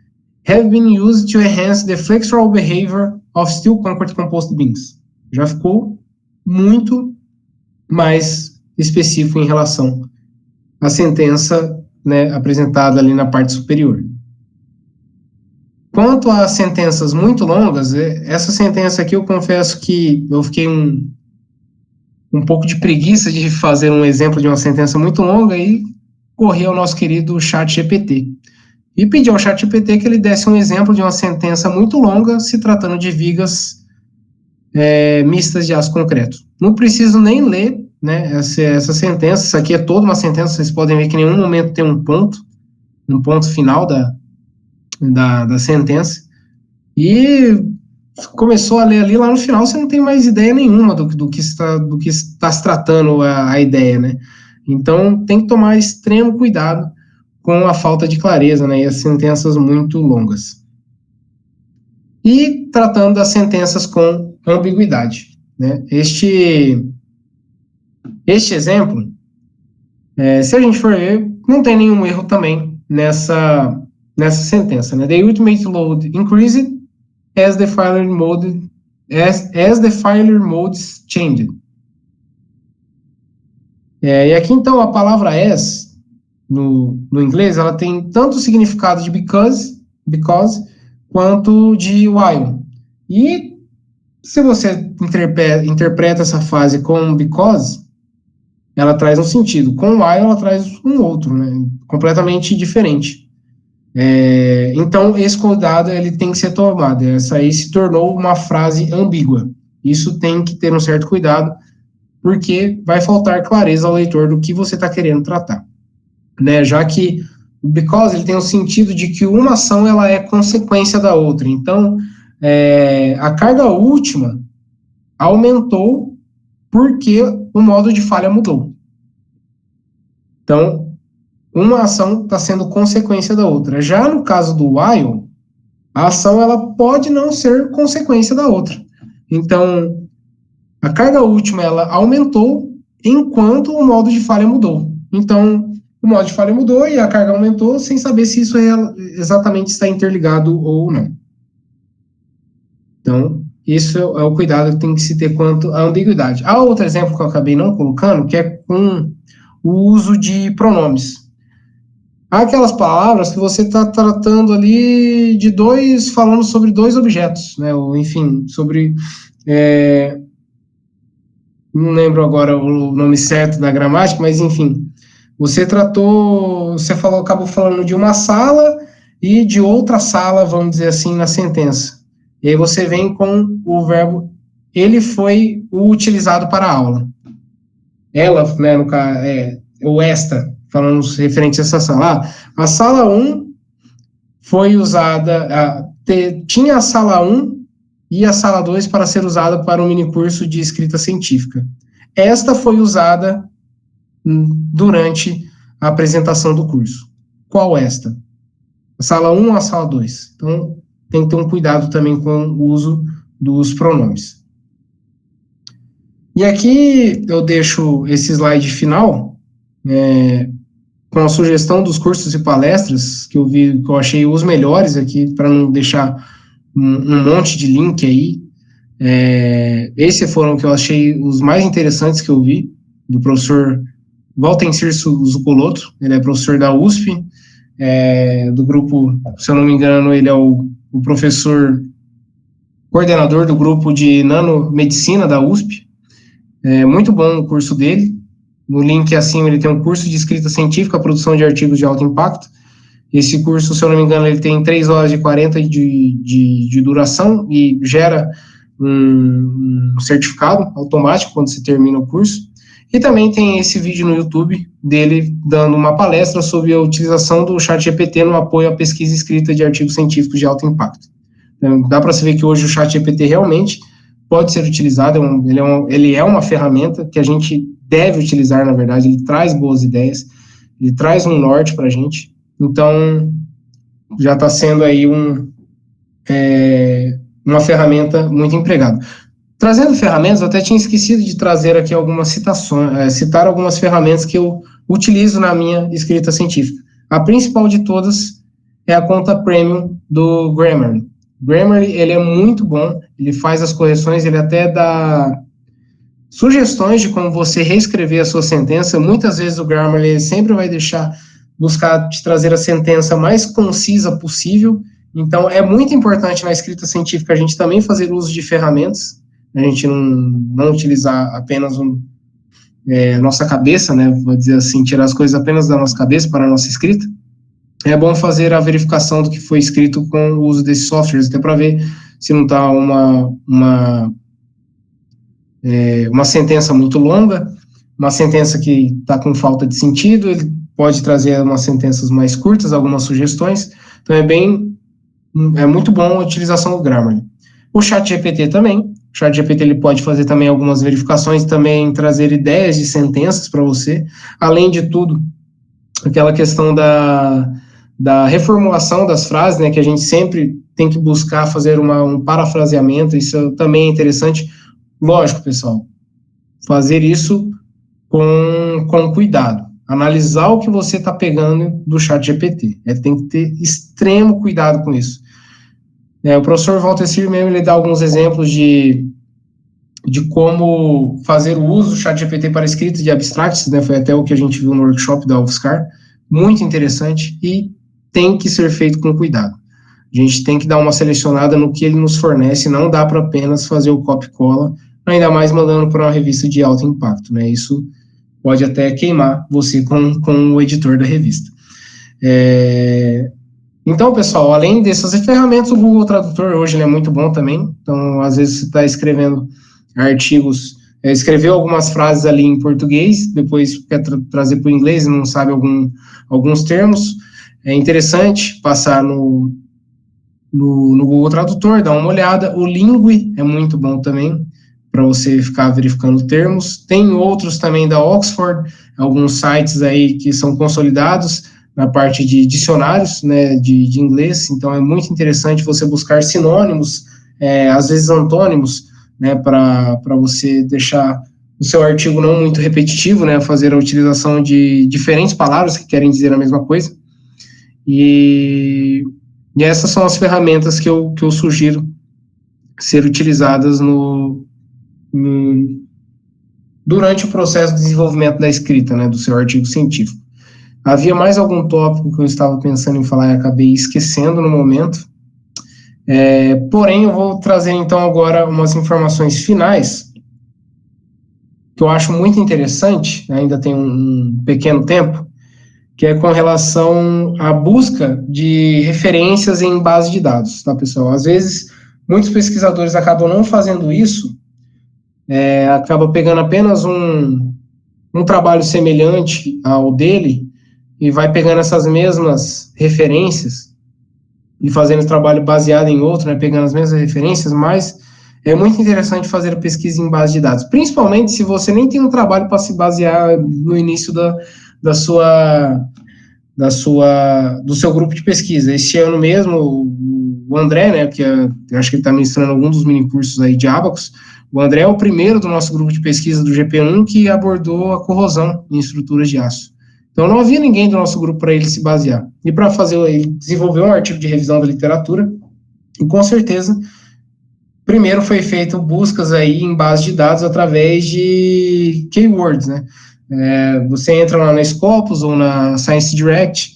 S1: have been used to enhance the flexural behavior of steel concrete composite beams. Já ficou muito mais específico em relação à sentença, né, apresentada ali na parte superior. Quanto às sentenças muito longas, essa sentença aqui eu confesso que eu fiquei um pouco de preguiça de fazer um exemplo de uma sentença muito longa e corri ao nosso querido ChatGPT. E pedi ao ChatGPT que ele desse um exemplo de uma sentença muito longa se tratando de vigas mistas de aço concreto. Não preciso nem ler, né, essa sentença, isso aqui é toda uma sentença, vocês podem ver que em nenhum momento tem um ponto final da sentença, e começou a ler ali, lá no final você não tem mais ideia nenhuma do que está se tratando a ideia, né? Então tem que tomar extremo cuidado com a falta de clareza, né, e as sentenças muito longas. E tratando das sentenças com ambiguidade, né? Este exemplo, se a gente for ver, não tem nenhum erro também nessa sentença, né? The ultimate load increased as the failure mode modes changed. E aqui então a palavra as no inglês, ela tem tanto o significado de because quanto de while. E se você interpreta essa frase com because, ela traz um sentido. Com while, ela traz um outro, né? Completamente diferente. Então, esse cuidado ele tem que ser tomado. Essa aí se tornou uma frase ambígua. Isso tem que ter um certo cuidado, porque vai faltar clareza ao leitor do que você está querendo tratar, né? Já que because ele tem o sentido de que uma ação ela é consequência da outra. Então, a carga última aumentou porque o modo de falha mudou. Então, uma ação está sendo consequência da outra. Já no caso do while, a ação ela pode não ser consequência da outra. Então, a carga última ela aumentou enquanto o modo de falha mudou. Então, o modo de falha mudou e a carga aumentou sem saber se isso exatamente está interligado ou não. Então, isso é o cuidado que tem que se ter quanto à ambiguidade. Há outro exemplo que eu acabei não colocando, que é com o uso de pronomes. Há aquelas palavras que você está tratando ali falando sobre dois objetos, né? Ou, enfim, sobre... não lembro agora o nome certo da gramática, mas, enfim, acabou falando de uma sala e de outra sala, vamos dizer assim, na sentença. E aí você vem com o verbo, ele foi utilizado para a aula. Ela, né, no caso, ou esta, falando referente a essa sala. A sala 1 foi usada, tinha a sala 1 e a sala 2 para ser usada para um minicurso de escrita científica. Esta foi usada durante a apresentação do curso. Qual esta? A sala 1 ou a sala 2? Então, tem que ter um cuidado também com o uso dos pronomes. E aqui eu deixo esse slide final, com a sugestão dos cursos e palestras que eu vi, que eu achei os melhores aqui, para não deixar um monte de link aí. Esses foram que eu achei os mais interessantes que eu vi, do professor Waltencir Zuccolotto. Ele é professor da USP, do grupo, se eu não me engano, ele é o professor coordenador do grupo de nanomedicina da USP. Muito bom o curso dele. No link acima ele tem um curso de escrita científica, produção de artigos de alto impacto. Esse curso, se eu não me engano, ele tem 3 horas e 40 de duração e gera um certificado automático quando você termina o curso. E também tem esse vídeo no YouTube dele dando uma palestra sobre a utilização do ChatGPT no apoio à pesquisa escrita de artigos científicos de alto impacto. Então, dá para se ver que hoje o ChatGPT realmente pode ser utilizado, ele é uma ferramenta que a gente deve utilizar, na verdade. Ele traz boas ideias, ele traz um norte para a gente. Então, já está sendo aí uma ferramenta muito empregada. Trazendo ferramentas, eu até tinha esquecido de trazer aqui algumas citações, citar algumas ferramentas que eu utilizo na minha escrita científica. A principal de todas é a conta Premium do Grammarly. Grammarly, ele é muito bom, ele faz as correções, ele até dá sugestões de como você reescrever a sua sentença. Muitas vezes o Grammarly sempre vai buscar te trazer a sentença mais concisa possível. Então, é muito importante na escrita científica a gente também fazer uso de ferramentas, a gente não utilizar apenas nossa cabeça, né, vou dizer assim, tirar as coisas apenas da nossa cabeça para a nossa escrita. É bom fazer a verificação do que foi escrito com o uso desses softwares, até para ver se não está uma sentença muito longa, uma sentença que está com falta de sentido. Ele pode trazer umas sentenças mais curtas, algumas sugestões. Então, é muito bom a utilização do Grammarly. O ChatGPT também. O ChatGPT ele pode fazer também algumas verificações, também trazer ideias de sentenças para você. Além de tudo, aquela questão da reformulação das frases, né, que a gente sempre tem que buscar fazer um parafraseamento. Isso também é interessante. Lógico, pessoal, fazer isso com cuidado. Analisar o que você está pegando do ChatGPT. Tem que ter extremo cuidado com isso. O professor Waltencir mesmo, ele dá alguns exemplos de como fazer o uso do ChatGPT para escrita de abstracts, né? Foi até o que a gente viu no workshop da UFSCar. Muito interessante e tem que ser feito com cuidado. A gente tem que dar uma selecionada no que ele nos fornece, não dá para apenas fazer o copy-cola, ainda mais mandando para uma revista de alto impacto, né? Isso pode até queimar você com o editor da revista. Então, pessoal, além dessas ferramentas, o Google Tradutor hoje ele é muito bom também. Então, às vezes você está escrevendo artigos, escreveu algumas frases ali em português, depois quer trazer para o inglês e não sabe alguns termos. É interessante passar no Google Tradutor, dar uma olhada. O Lingui é muito bom também, para você ficar verificando termos. Tem outros também da Oxford, alguns sites aí que são consolidados na parte de dicionários, né, de inglês. Então, é muito interessante você buscar sinônimos, às vezes antônimos, né, para você deixar o seu artigo não muito repetitivo, né, fazer a utilização de diferentes palavras que querem dizer a mesma coisa. E essas são as ferramentas que eu sugiro ser utilizadas durante o processo de desenvolvimento da escrita, né, do seu artigo científico. Havia mais algum tópico que eu estava pensando em falar e acabei esquecendo no momento. Porém, eu vou trazer então agora umas informações finais que eu acho muito interessante, ainda tem um pequeno tempo, que é com relação à busca de referências em base de dados, tá, pessoal? Às vezes, muitos pesquisadores acabam não fazendo isso, acaba pegando apenas um trabalho semelhante ao dele e vai pegando essas mesmas referências e fazendo trabalho baseado em outro, né, pegando as mesmas referências, mas é muito interessante fazer a pesquisa em base de dados, principalmente se você nem tem um trabalho para se basear no início do seu grupo de pesquisa. Este ano mesmo, o André, né, que eu acho que ele está ministrando algum dos minicursos aí de Abacus, o André é o primeiro do nosso grupo de pesquisa do GP1 que abordou a corrosão em estruturas de aço. Então, não havia ninguém do nosso grupo para ele se basear. E para fazer, ele desenvolveu um artigo de revisão da literatura, e com certeza, primeiro foi feito buscas aí em base de dados através de keywords, né? Você entra lá na Scopus ou na Science Direct,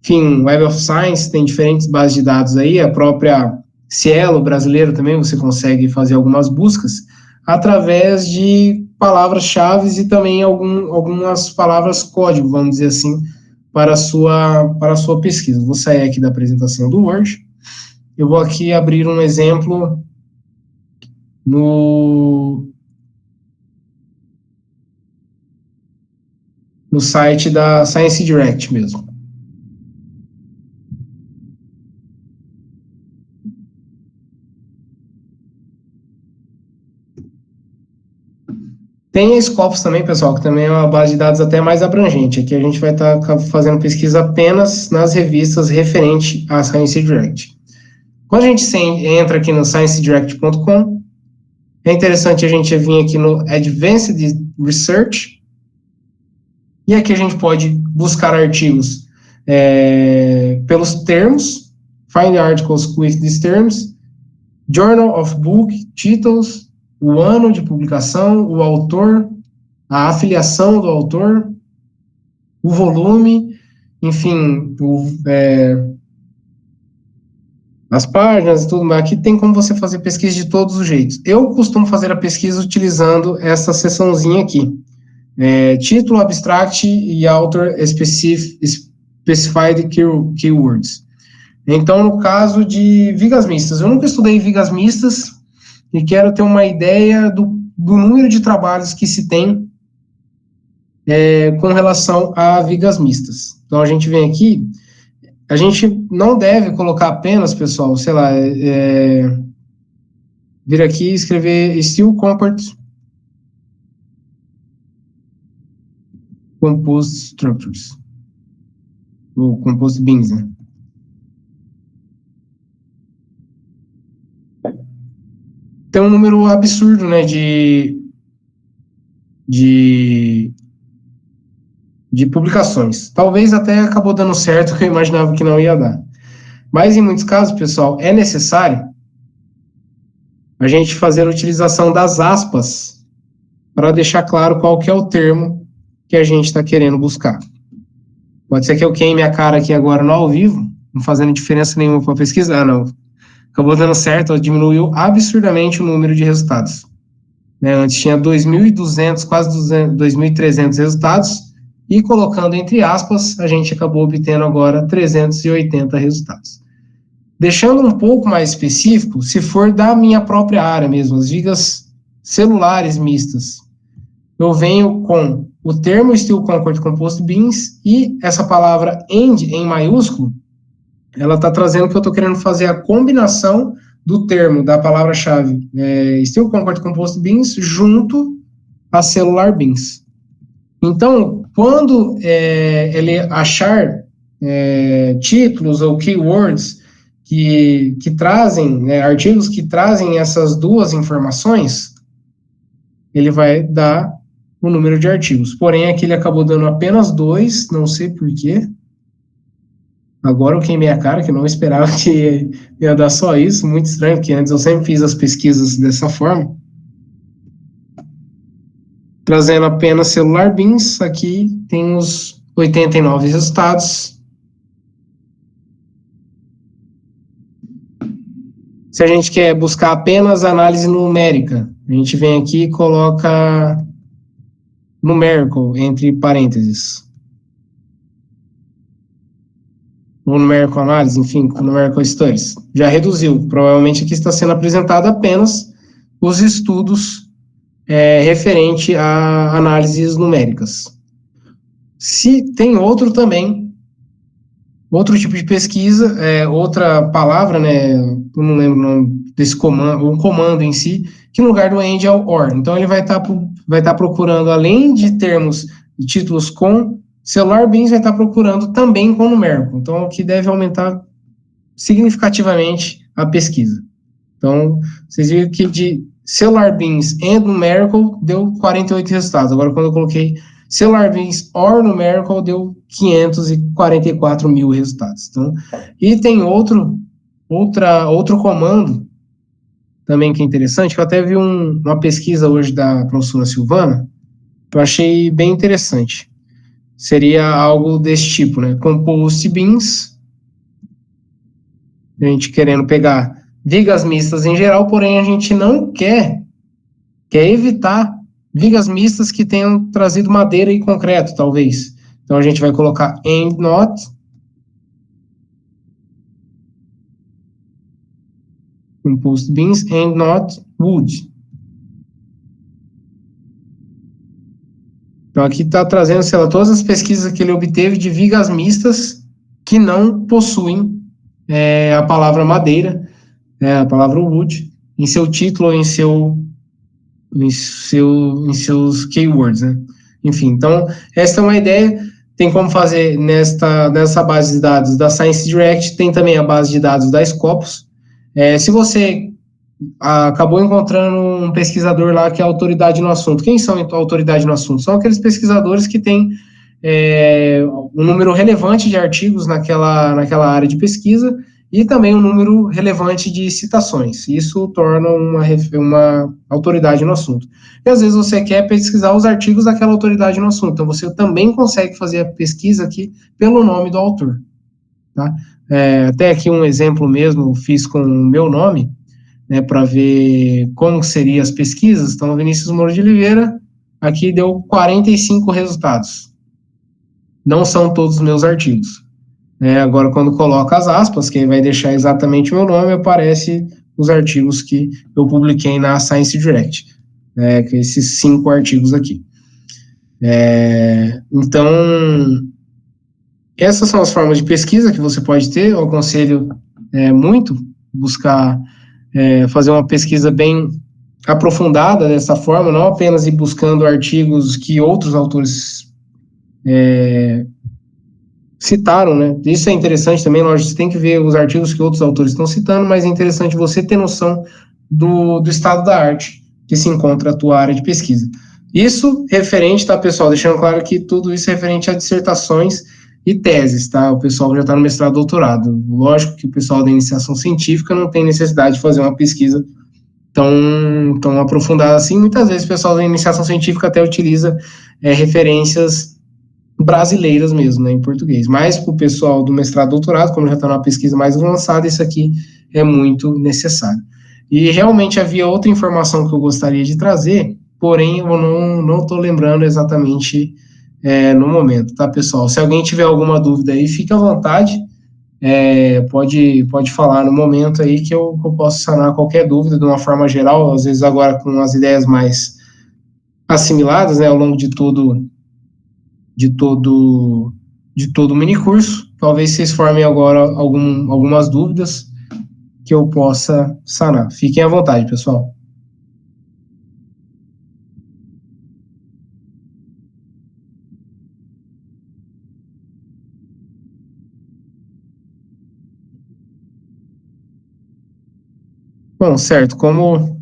S1: enfim, Web of Science, tem diferentes bases de dados aí, a própria Cielo brasileira também, você consegue fazer algumas buscas através de palavras-chave e também algumas palavras-código, vamos dizer assim, para a sua pesquisa. Vou sair aqui da apresentação do Word, eu vou aqui abrir um exemplo no site da Science Direct mesmo. Tem a Scopus também, pessoal, que também é uma base de dados até mais abrangente. Aqui a gente vai estar fazendo pesquisa apenas nas revistas referente à Science Direct. Quando a gente entra aqui no sciencedirect.com, é interessante a gente vir aqui no Advanced Research, e aqui a gente pode buscar artigos pelos termos, find articles with these terms, Journal of Book, títulos, o ano de publicação, o autor, a afiliação do autor, o volume, enfim, as páginas e tudo mais. Aqui tem como você fazer pesquisa de todos os jeitos. Eu costumo fazer a pesquisa utilizando essa seçãozinha aqui. Título, abstract e author specified keywords. Então, no caso de vigas mistas, eu nunca estudei vigas mistas e quero ter uma ideia do número de trabalhos que se tem com relação a vigas mistas. Então, a gente vem aqui, a gente não deve colocar apenas, pessoal, sei lá, vir aqui e escrever Steel Composite Structures, ou Composite Beams, né? Tem um número absurdo, né, de publicações. Talvez até acabou dando certo, que eu imaginava que não ia dar. Mas, em muitos casos, pessoal, é necessário a gente fazer a utilização das aspas para deixar claro qual que é o termo que a gente está querendo buscar. Pode ser que eu queime a cara aqui agora no ao vivo, não fazendo diferença nenhuma para pesquisar, não. Acabou dando certo, diminuiu absurdamente o número de resultados. Antes tinha 2.200, quase 2.300 resultados, e colocando entre aspas, a gente acabou obtendo agora 380 resultados. Deixando um pouco mais específico, se for da minha própria área mesmo, as vigas celulares mistas, eu venho com o termo Steel Concord Composite Beams e essa palavra AND em maiúsculo, ela está trazendo que eu estou querendo fazer a combinação do termo, da palavra-chave Steel Concord Composite Beams junto a Cellular Beams. Então, quando ele achar títulos ou keywords que trazem, artigos que trazem essas duas informações, ele vai dar o número de artigos. Porém, aqui ele acabou dando apenas 2, não sei porquê. Agora eu queimei a cara, que eu não esperava que ia dar só isso, muito estranho, porque antes eu sempre fiz as pesquisas dessa forma. Trazendo apenas Cellular Beams, aqui tem os 89 resultados. Se a gente quer buscar apenas análise numérica, a gente vem aqui e coloca numerical entre parênteses. Ou numerical analysis, enfim, numerical studies. Já reduziu. Provavelmente aqui está sendo apresentado apenas os estudos referente a análises numéricas. Se tem outro também, outro tipo de pesquisa, outra palavra, né, eu não lembro o nome desse comando, o comando em si, que no lugar do AND é o OR. Então ele vai estar procurando, além de termos de títulos com Cellular Beams, vai estar procurando também com numérico. Então, o que deve aumentar significativamente a pesquisa. Então, vocês viram que de Cellular Beams e numerical deu 48 resultados. Agora, quando eu coloquei Cellular Beans or Numerical deu 544 mil resultados. Então, e tem outro comando também que é interessante, que eu até vi uma pesquisa hoje da professora Silvana, que eu achei bem interessante. Seria algo desse tipo, né? Compost beans, a gente querendo pegar vigas mistas em geral, porém a gente não quer evitar vigas mistas que tenham trazido madeira e concreto, talvez. Então a gente vai colocar and not compost beans and not wood. Então aqui está trazendo, sei lá, todas as pesquisas que ele obteve de vigas mistas que não possuem a palavra madeira, a palavra wood, em seu título ou em seus keywords, né? Enfim, então, essa é uma ideia. Tem como fazer nessa base de dados da Science Direct, tem também a base de dados da Scopus. Se você acabou encontrando um pesquisador lá que é autoridade no assunto. Quem são autoridade no assunto? São aqueles pesquisadores que têm um número relevante de artigos naquela área de pesquisa e também um número relevante de citações. Isso torna uma autoridade no assunto. E às vezes você quer pesquisar os artigos daquela autoridade no assunto, então você também consegue fazer a pesquisa aqui pelo nome do autor. Tá? Até aqui um exemplo mesmo, fiz com o meu nome, né, para ver como seriam as pesquisas. Então, Vinícius Moura de Oliveira, aqui deu 45 resultados. Não são todos os meus artigos. Agora, quando coloca as aspas, que vai deixar exatamente o meu nome, aparece os artigos que eu publiquei na Science Direct, que esses 5 artigos aqui. Então, essas são as formas de pesquisa que você pode ter. Eu aconselho muito buscar fazer uma pesquisa bem aprofundada dessa forma, não apenas ir buscando artigos que outros autores citaram, né? Isso é interessante também, lógico, você tem que ver os artigos que outros autores estão citando, mas é interessante você ter noção do estado da arte que se encontra a tua área de pesquisa. Isso referente, tá, pessoal? Deixando claro que tudo isso é referente a dissertações e teses, tá? O pessoal já está no mestrado, doutorado. Lógico que o pessoal da iniciação científica não tem necessidade de fazer uma pesquisa tão aprofundada assim. Muitas vezes o pessoal da iniciação científica até utiliza referências brasileiras mesmo, né, em português. Mas para o pessoal do mestrado, doutorado, como já está numa pesquisa mais avançada, isso aqui é muito necessário. E realmente havia outra informação que eu gostaria de trazer, porém eu não estou lembrando exatamente no momento, tá, pessoal? Se alguém tiver alguma dúvida aí, fique à vontade, pode falar no momento aí que eu posso sanar qualquer dúvida de uma forma geral, às vezes agora com as ideias mais assimiladas, né, ao longo de todo o minicurso. Talvez vocês formem agora algumas dúvidas que eu possa sanar. Fiquem à vontade, pessoal. Bom, certo. Como